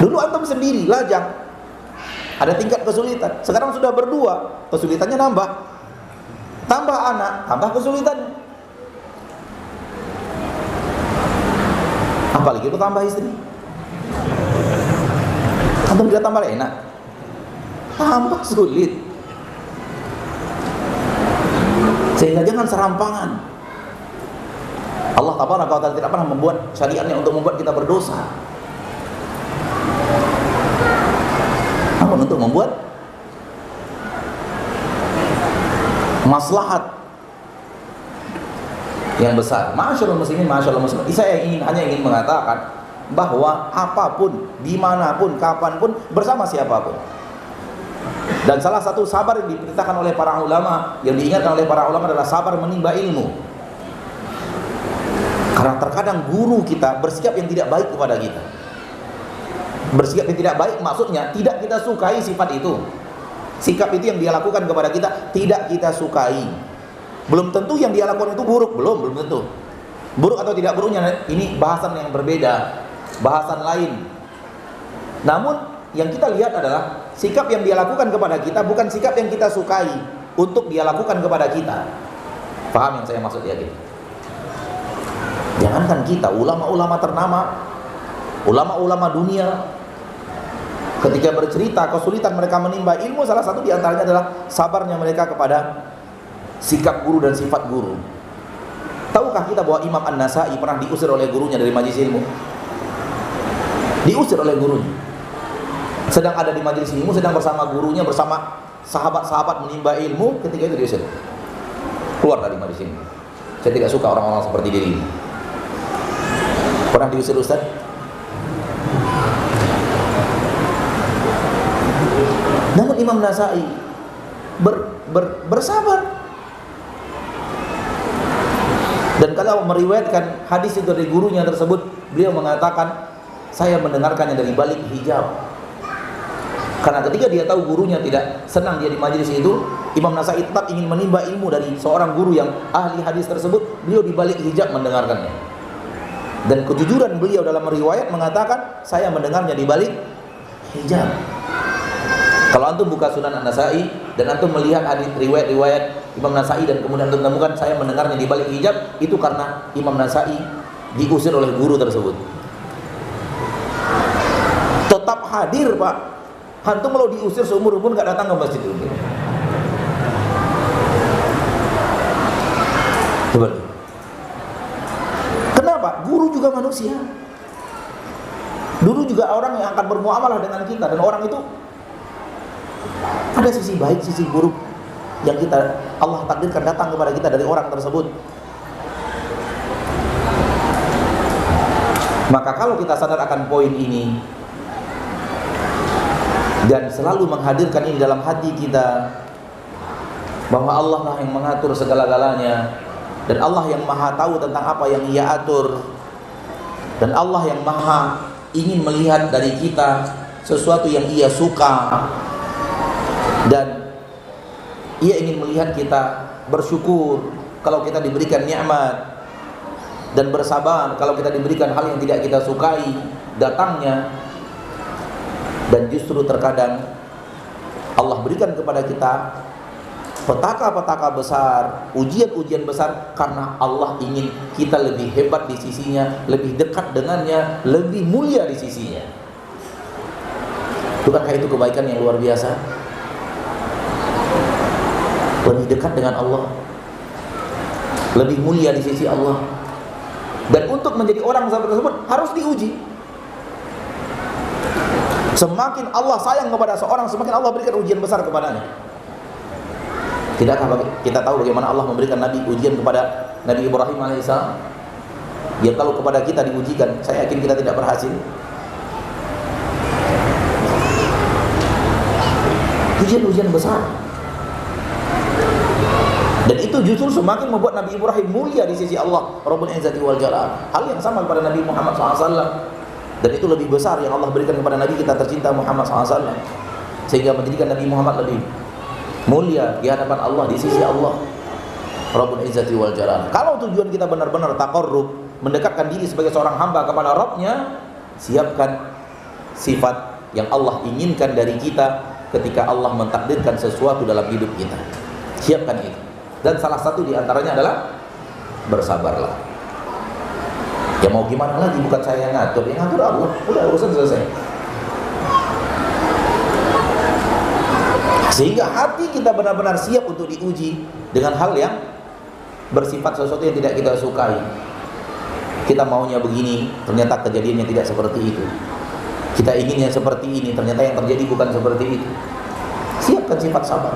dulu antum sendiri lajang, ada tingkat kesulitan. Sekarang sudah berdua, kesulitannya nambah. Tambah anak, tambah kesulitan. Apalagi itu tambah istri. Antum tidak tambah enak, tambah sulit. Sehingga jangan serampangan. Allah Ta'ala tidak pernah membuat syariatnya untuk membuat kita berdosa, namun untuk membuat maslahat yang besar. Masyaallah muslimin, masyaallah muslimin. Saya hanya ingin mengatakan bahwa apapun, dimanapun, kapanpun, bersama siapapun. Dan salah satu sabar yang diperintahkan oleh para ulama, yang diingatkan oleh para ulama adalah sabar menimba ilmu. Karena terkadang guru kita bersikap yang tidak baik kepada kita. Bersikap yang tidak baik maksudnya tidak kita sukai sifat itu. Sikap itu yang dia lakukan kepada kita tidak kita sukai. Belum tentu yang dia lakukan itu buruk, belum tentu. Buruk atau tidak buruknya ini bahasan yang berbeda, bahasan lain. Namun yang kita lihat adalah sikap yang dia lakukan kepada kita bukan sikap yang kita sukai untuk dia lakukan kepada kita. Paham yang saya maksud ya gitu? Jangankan kita, ulama-ulama ternama, ulama-ulama dunia, ketika bercerita kesulitan mereka menimba ilmu, salah satu di antaranya adalah sabarnya mereka kepada sikap guru dan sifat guru. Tahukah kita bahwa Imam An-Nasai pernah diusir oleh gurunya dari majelis ilmu? Diusir oleh gurunya. Sedang ada di majelis ilmu, sedang bersama gurunya, bersama sahabat-sahabat menimba ilmu, ketika itu diusir. Keluar dari majelis ilmu. Saya tidak suka orang-orang seperti diri ini. Pernah diusir Ustaz? Namun Imam Nasai bersabar. Dan kalau meriwayatkan hadis itu dari gurunya tersebut, beliau mengatakan, saya mendengarkannya dari balik hijab. Karena ketika dia tahu gurunya tidak senang dia di majelis itu, Imam Nasai tetap ingin menimba ilmu dari seorang guru yang ahli hadis tersebut. Beliau di balik hijab mendengarkannya. Dan kejujuran beliau dalam riwayat mengatakan, saya mendengarnya di balik hijab. Kalau antum buka Sunan An-Nasai dan antum melihat hadis riwayat-riwayat Imam Nasai, dan kemudian menemukan saya mendengarnya di balik hijab, itu karena Imam Nasai diusir oleh guru tersebut. Tetap hadir Pak. Antum kalau diusir seumur umur nggak datang ke masjid itu. Coba. Kenapa? Guru juga manusia. Dulu juga orang yang akan bermuamalah dengan kita, dan orang itu ada sisi baik, sisi buruk yang Allah takdirkan datang kepada kita dari orang tersebut. Maka kalau kita sadar akan poin ini dan selalu menghadirkan ini dalam hati kita, bahwa Allah lah yang mengatur segala-galanya, dan Allah yang maha tahu tentang apa yang Ia atur, dan Allah yang maha ingin melihat dari kita sesuatu yang Ia suka, dan Ia ingin melihat kita bersyukur kalau kita diberikan nikmat, dan bersabar kalau kita diberikan hal yang tidak kita sukai datangnya. Dan justru terkadang Allah berikan kepada kita petaka-petaka besar, ujian-ujian besar, karena Allah ingin kita lebih hebat di sisinya, lebih dekat dengannya, lebih mulia di sisinya. Bukankah itu kebaikan yang luar biasa? Lebih dekat dengan Allah, lebih mulia di sisi Allah. Dan untuk menjadi orang seperti tersebut harus diuji. Semakin Allah sayang kepada seorang, semakin Allah berikan ujian besar kepadanya. Tidakkah kita tahu bagaimana Allah memberikan Nabi ujian kepada Nabi Ibrahim alaihissalam? Ya, kalau kepada kita diujikan, saya yakin kita tidak berhasil. Ujian-ujian besar. Dan itu justru semakin membuat Nabi Ibrahim mulia di sisi Allah Rabbul Izzati wal Jalal. Hal yang sama kepada Nabi Muhammad SAW. Dan itu lebih besar yang Allah berikan kepada Nabi kita tercinta Muhammad SAW, sehingga menjadikan Nabi Muhammad lebih mulia di hadapan Allah, di sisi Allah Rabbul Izzati wal Jalal. Kalau tujuan kita benar-benar taqarrub, mendekatkan diri sebagai seorang hamba kepada Rabbnya, siapkan sifat yang Allah inginkan dari kita ketika Allah mentakdirkan sesuatu dalam hidup kita. Siapkan itu. Dan salah satu di antaranya adalah bersabarlah. Ya mau gimana lagi, bukan saya yang ngatur, yang ngatur Allah. Udah, urusan selesai. Sehingga hati kita benar-benar siap untuk diuji dengan hal yang bersifat sesuatu yang tidak kita sukai. Kita maunya begini, ternyata kejadiannya tidak seperti itu. Kita inginnya seperti ini, ternyata yang terjadi bukan seperti itu. Siapkan sifat sabar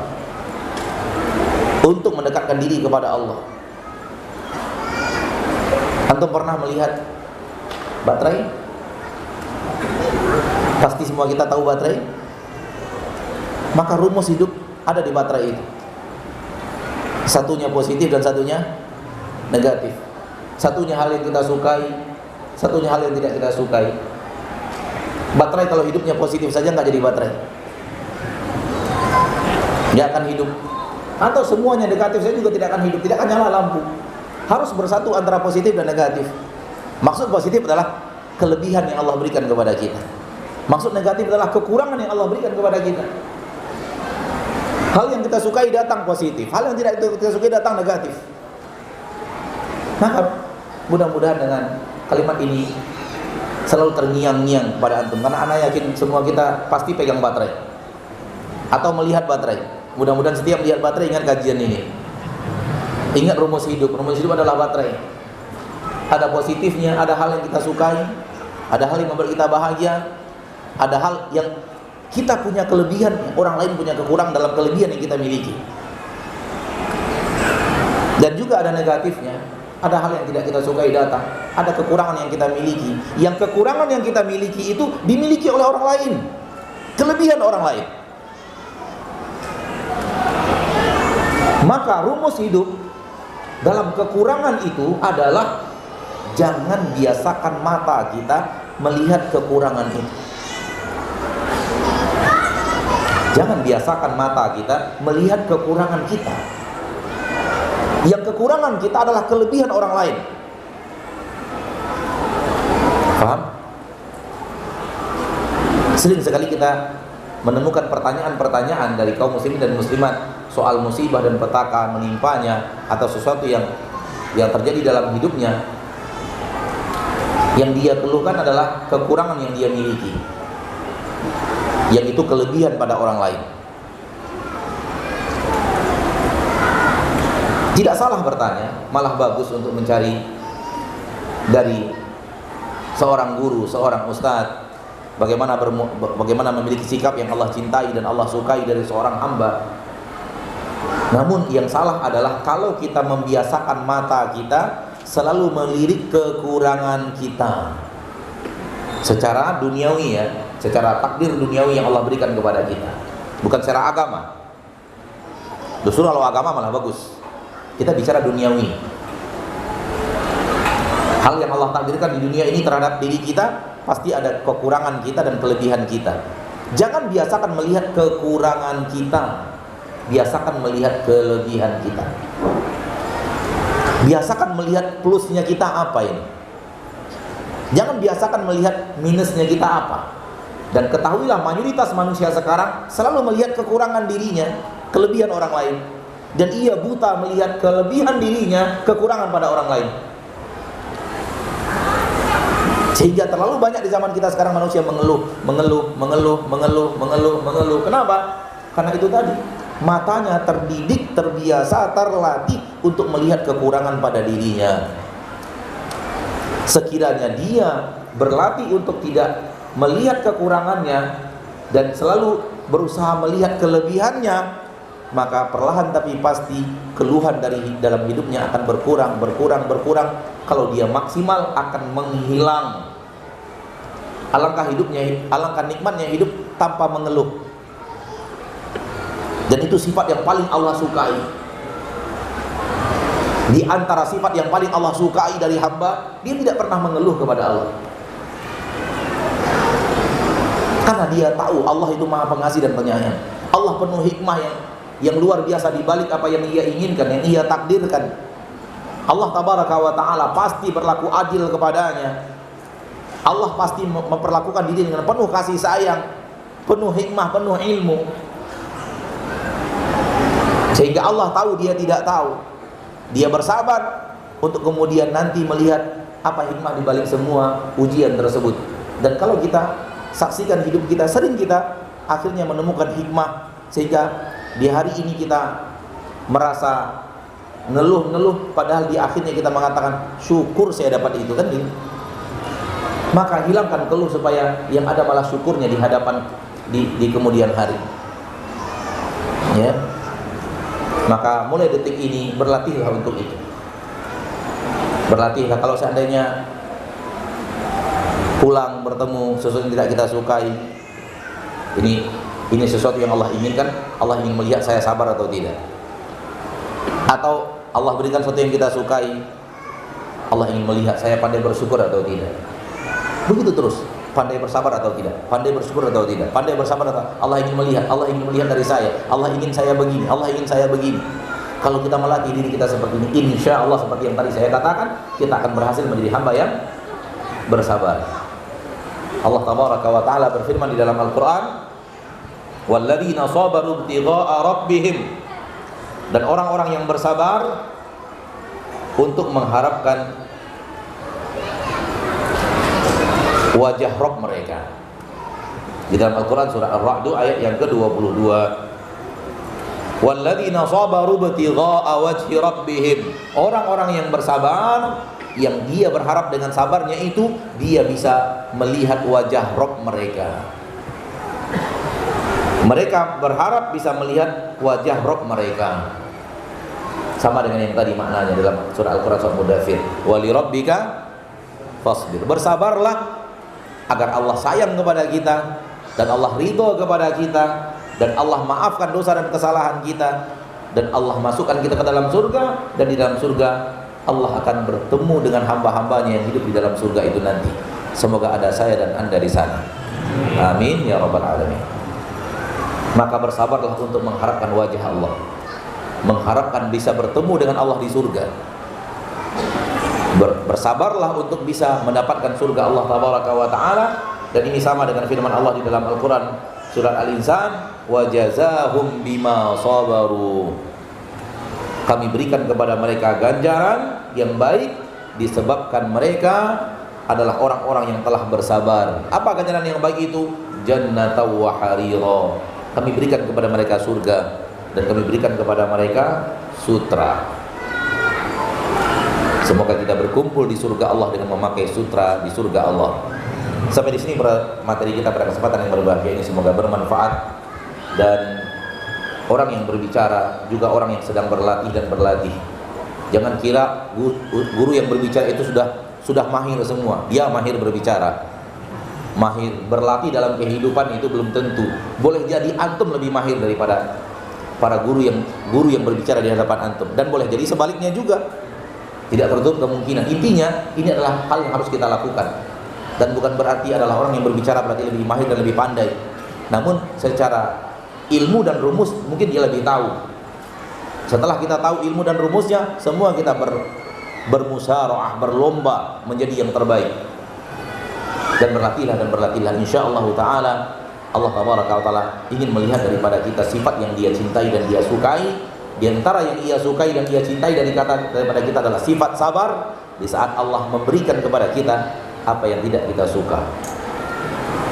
untuk mendekatkan diri kepada Allah. Antum pernah melihat baterai? Pasti semua kita tahu baterai. Maka rumus hidup ada di baterai itu. Satunya positif dan satunya negatif. Satunya hal yang kita sukai, satunya hal yang tidak kita sukai. Baterai kalau hidupnya positif saja nggak jadi baterai, nggak akan hidup. Atau semuanya negatif saja juga tidak akan hidup, tidak akan nyala lampu. Harus bersatu antara positif dan negatif. Maksud positif adalah kelebihan yang Allah berikan kepada kita. Maksud negatif adalah kekurangan yang Allah berikan kepada kita. Hal yang kita sukai datang positif, hal yang tidak kita sukai datang negatif. Maka mudah-mudahan dengan kalimat ini selalu terngiang-ngiang kepada antum, karena ana yakin semua kita pasti pegang baterai atau melihat baterai. Mudah-mudahan setiap melihat baterai ingat kajian ini. Ingat rumus hidup. Rumus hidup adalah baterai. Ada positifnya, ada hal yang kita sukai, ada hal yang membuat kita bahagia, ada hal yang kita punya kelebihan, orang lain punya kekurangan dalam kelebihan yang kita miliki. Dan juga ada negatifnya, ada hal yang tidak kita sukai datang, ada kekurangan yang kita miliki. Yang kekurangan yang kita miliki itu dimiliki oleh orang lain, kelebihan orang lain. Maka rumus hidup dalam kekurangan itu adalah jangan biasakan mata kita melihat kekurangan itu. Jangan biasakan mata kita melihat kekurangan kita. Yang kekurangan kita adalah kelebihan orang lain. Paham? Sering sekali kita menemukan pertanyaan-pertanyaan dari kaum muslimin dan muslimat soal musibah dan petaka menimpanya atau sesuatu yang terjadi dalam hidupnya, yang dia keluhkan adalah kekurangan yang dia miliki, yang itu kelebihan pada orang lain. Tidak salah bertanya, malah bagus untuk mencari dari seorang guru, seorang ustadz, bagaimana memiliki sikap yang Allah cintai dan Allah sukai dari seorang hamba. Namun yang salah adalah kalau kita membiasakan mata kita selalu melirik kekurangan kita secara duniawi, ya, secara takdir duniawi yang Allah berikan kepada kita, bukan secara agama. Justru kalau agama malah bagus. Kita bicara duniawi. Hal yang Allah takdirkan di dunia ini terhadap diri kita, pasti ada kekurangan kita dan kelebihan kita. Jangan biasakan melihat kekurangan kita, biasakan melihat kelebihan kita. Biasakan melihat plusnya kita apa ini. Jangan biasakan melihat minusnya kita apa. Dan ketahuilah mayoritas manusia sekarang selalu melihat kekurangan dirinya, kelebihan orang lain. Dan ia buta melihat kelebihan dirinya, kekurangan pada orang lain. Sehingga terlalu banyak di zaman kita sekarang manusia mengeluh. Kenapa? Karena itu tadi, matanya terdidik, terbiasa, terlatih untuk melihat kekurangan pada dirinya. Sekiranya dia berlatih untuk tidak melihat kekurangannya dan selalu berusaha melihat kelebihannya, maka perlahan tapi pasti keluhan dari dalam hidupnya akan berkurang. Kalau dia maksimal akan menghilang. Alangkah nikmatnya hidup tanpa mengeluh. Dan itu sifat yang paling Allah sukai. Di antara sifat yang paling Allah sukai dari hamba, dia tidak pernah mengeluh kepada Allah. Karena dia tahu Allah itu Maha Pengasih dan Penyayang. Allah penuh hikmah yang luar biasa di balik apa yang ia inginkan, yang ia takdirkan. Allah tabaraka wa ta'ala pasti berlaku adil kepadanya. Allah pasti memperlakukan diri dengan penuh kasih sayang, penuh hikmah, penuh ilmu. Sehingga Allah tahu dia tidak tahu. Dia bersabar untuk kemudian nanti melihat apa hikmah di balik semua ujian tersebut. Dan kalau kita saksikan hidup kita, sering kita akhirnya menemukan hikmah, sehingga di hari ini kita merasa ngeluh, padahal di akhirnya kita mengatakan syukur saya dapat itu, kan gitu. Maka hilangkan keluh supaya yang ada malah syukurnya di hadapan di kemudian hari. Ya. Maka mulai detik ini berlatihlah untuk itu. Berlatihlah kalau seandainya pulang bertemu sesuatu yang tidak kita sukai, ini sesuatu yang Allah inginkan, Allah ingin melihat saya sabar atau tidak. Atau Allah berikan sesuatu yang kita sukai, Allah ingin melihat saya pandai bersyukur atau tidak. Begitu terus, pandai bersabar atau tidak, pandai bersyukur atau tidak, pandai bersabar atau Allah ingin melihat dari saya, Allah ingin saya begini, Allah ingin saya begini. Kalau kita melatih diri kita seperti ini, insya Allah seperti yang tadi saya katakan, kita akan berhasil menjadi hamba yang bersabar. Allah tabaraka wa ta'ala berfirman di dalam Al-Quran, walladzina sabaru ibtigha'a rabbihim, dan orang-orang yang bersabar untuk mengharapkan wajah Rabb mereka. Di dalam Al-Quran surah Ar-Ra'd ayat yang ke-22, walladzina sabaru ibtigha'a wajhi rabbihim, orang-orang yang bersabar, yang dia berharap dengan sabarnya itu dia bisa melihat wajah Rabb mereka. Mereka berharap bisa melihat wajah Rabb mereka. Sama dengan yang tadi maknanya dalam surah Al-Quran surah Mudaththir, wali rabbika fasbir, bersabarlah agar Allah sayang kepada kita dan Allah ridho kepada kita dan Allah maafkan dosa dan kesalahan kita dan Allah masukkan kita ke dalam surga, dan di dalam surga Allah akan bertemu dengan hamba-hambanya yang hidup di dalam surga itu nanti. Semoga ada saya dan Anda di sana. Amin ya rabbal alamin. Maka bersabarlah untuk mengharapkan wajah Allah, mengharapkan bisa bertemu dengan Allah di surga. Bersabarlah untuk bisa mendapatkan surga Allah tabaraka wa ta'ala. Dan ini sama dengan firman Allah di dalam Al-Quran, surat Al-Insan, wa jazahum bima sabaru. Kami berikan kepada mereka ganjaran yang baik disebabkan mereka adalah orang-orang yang telah bersabar. Apa ganjaran yang baik itu? Jannatan wa harira. Kami berikan kepada mereka surga dan kami berikan kepada mereka sutra. Semoga kita berkumpul di surga Allah dengan memakai sutra di surga Allah. Sampai di sini materi kita pada kesempatan yang berbahagia ini, semoga bermanfaat. Dan orang yang berbicara juga orang yang sedang berlatih dan berlatih. Jangan kira guru yang berbicara itu sudah mahir semua. Dia mahir berbicara, mahir berlatih dalam kehidupan itu belum tentu. Boleh jadi antum lebih mahir daripada para guru yang berbicara di hadapan antum, dan boleh jadi sebaliknya juga. Tidak tertutup kemungkinan. Intinya ini adalah hal yang harus kita lakukan, dan bukan berarti adalah orang yang berbicara berarti lebih mahir dan lebih pandai. Namun secara ilmu dan rumus mungkin dia lebih tahu. Setelah kita tahu ilmu dan rumusnya, semua kita bermusyawarah, berlomba menjadi yang terbaik. Dan berlatihlah insyaallah taala. Allah taala ingin melihat daripada kita sifat yang Dia cintai dan Dia sukai. Di antara yang Ia sukai dan Ia cintai daripada kita adalah sifat sabar di saat Allah memberikan kepada kita apa yang tidak kita suka.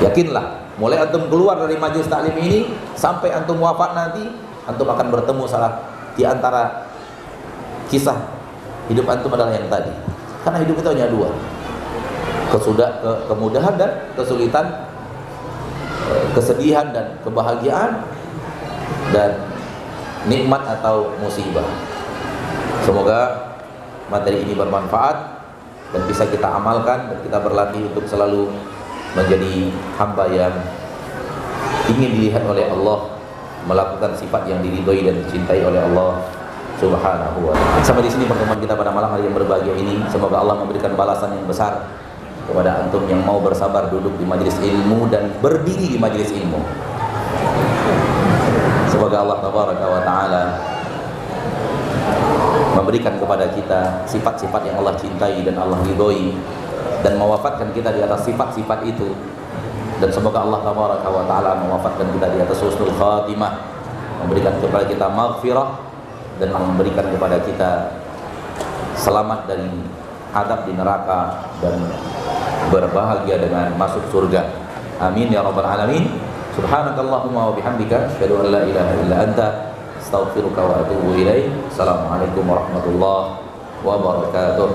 Yakinlah, mulai antum keluar dari majelis taklim ini sampai antum wafat nanti, antum akan bertemu salah di antara kisah hidup antum adalah yang tadi. Karena hidup itu hanya dua, kemudahan dan kesulitan, kesedihan dan kebahagiaan, dan nikmat atau musibah. Semoga materi ini bermanfaat dan bisa kita amalkan, dan kita berlatih untuk selalu menjadi hamba yang ingin dilihat oleh Allah, melakukan sifat yang diridhoi dan dicintai oleh Allah Subhanahu wa ta'ala. Sampai di sini pertemuan kita pada malam hari yang berbahagia ini. Semoga Allah memberikan balasan yang besar kepada antum yang mau bersabar duduk di majelis ilmu dan berdiri di majelis ilmu. Semoga Allah tabaraka wa ta'ala memberikan kepada kita sifat-sifat yang Allah cintai dan Allah ridhoi, dan mewafatkan kita di atas sifat-sifat itu. Dan semoga Allah tabaraka wa ta'ala mewafatkan kita di atas husnul khatimah, memberikan kepada kita maghfirah, dan memberikan kepada kita selamat dari azab di neraka dan berbahagia dengan masuk surga. Amin ya rabbal alamin. Subhanakallahumma wa bihamdika, asyhadu an la ilaha illa anta, astaghfiruka wa atubu ilaik. Assalamualaikum warahmatullahi wabarakatuh.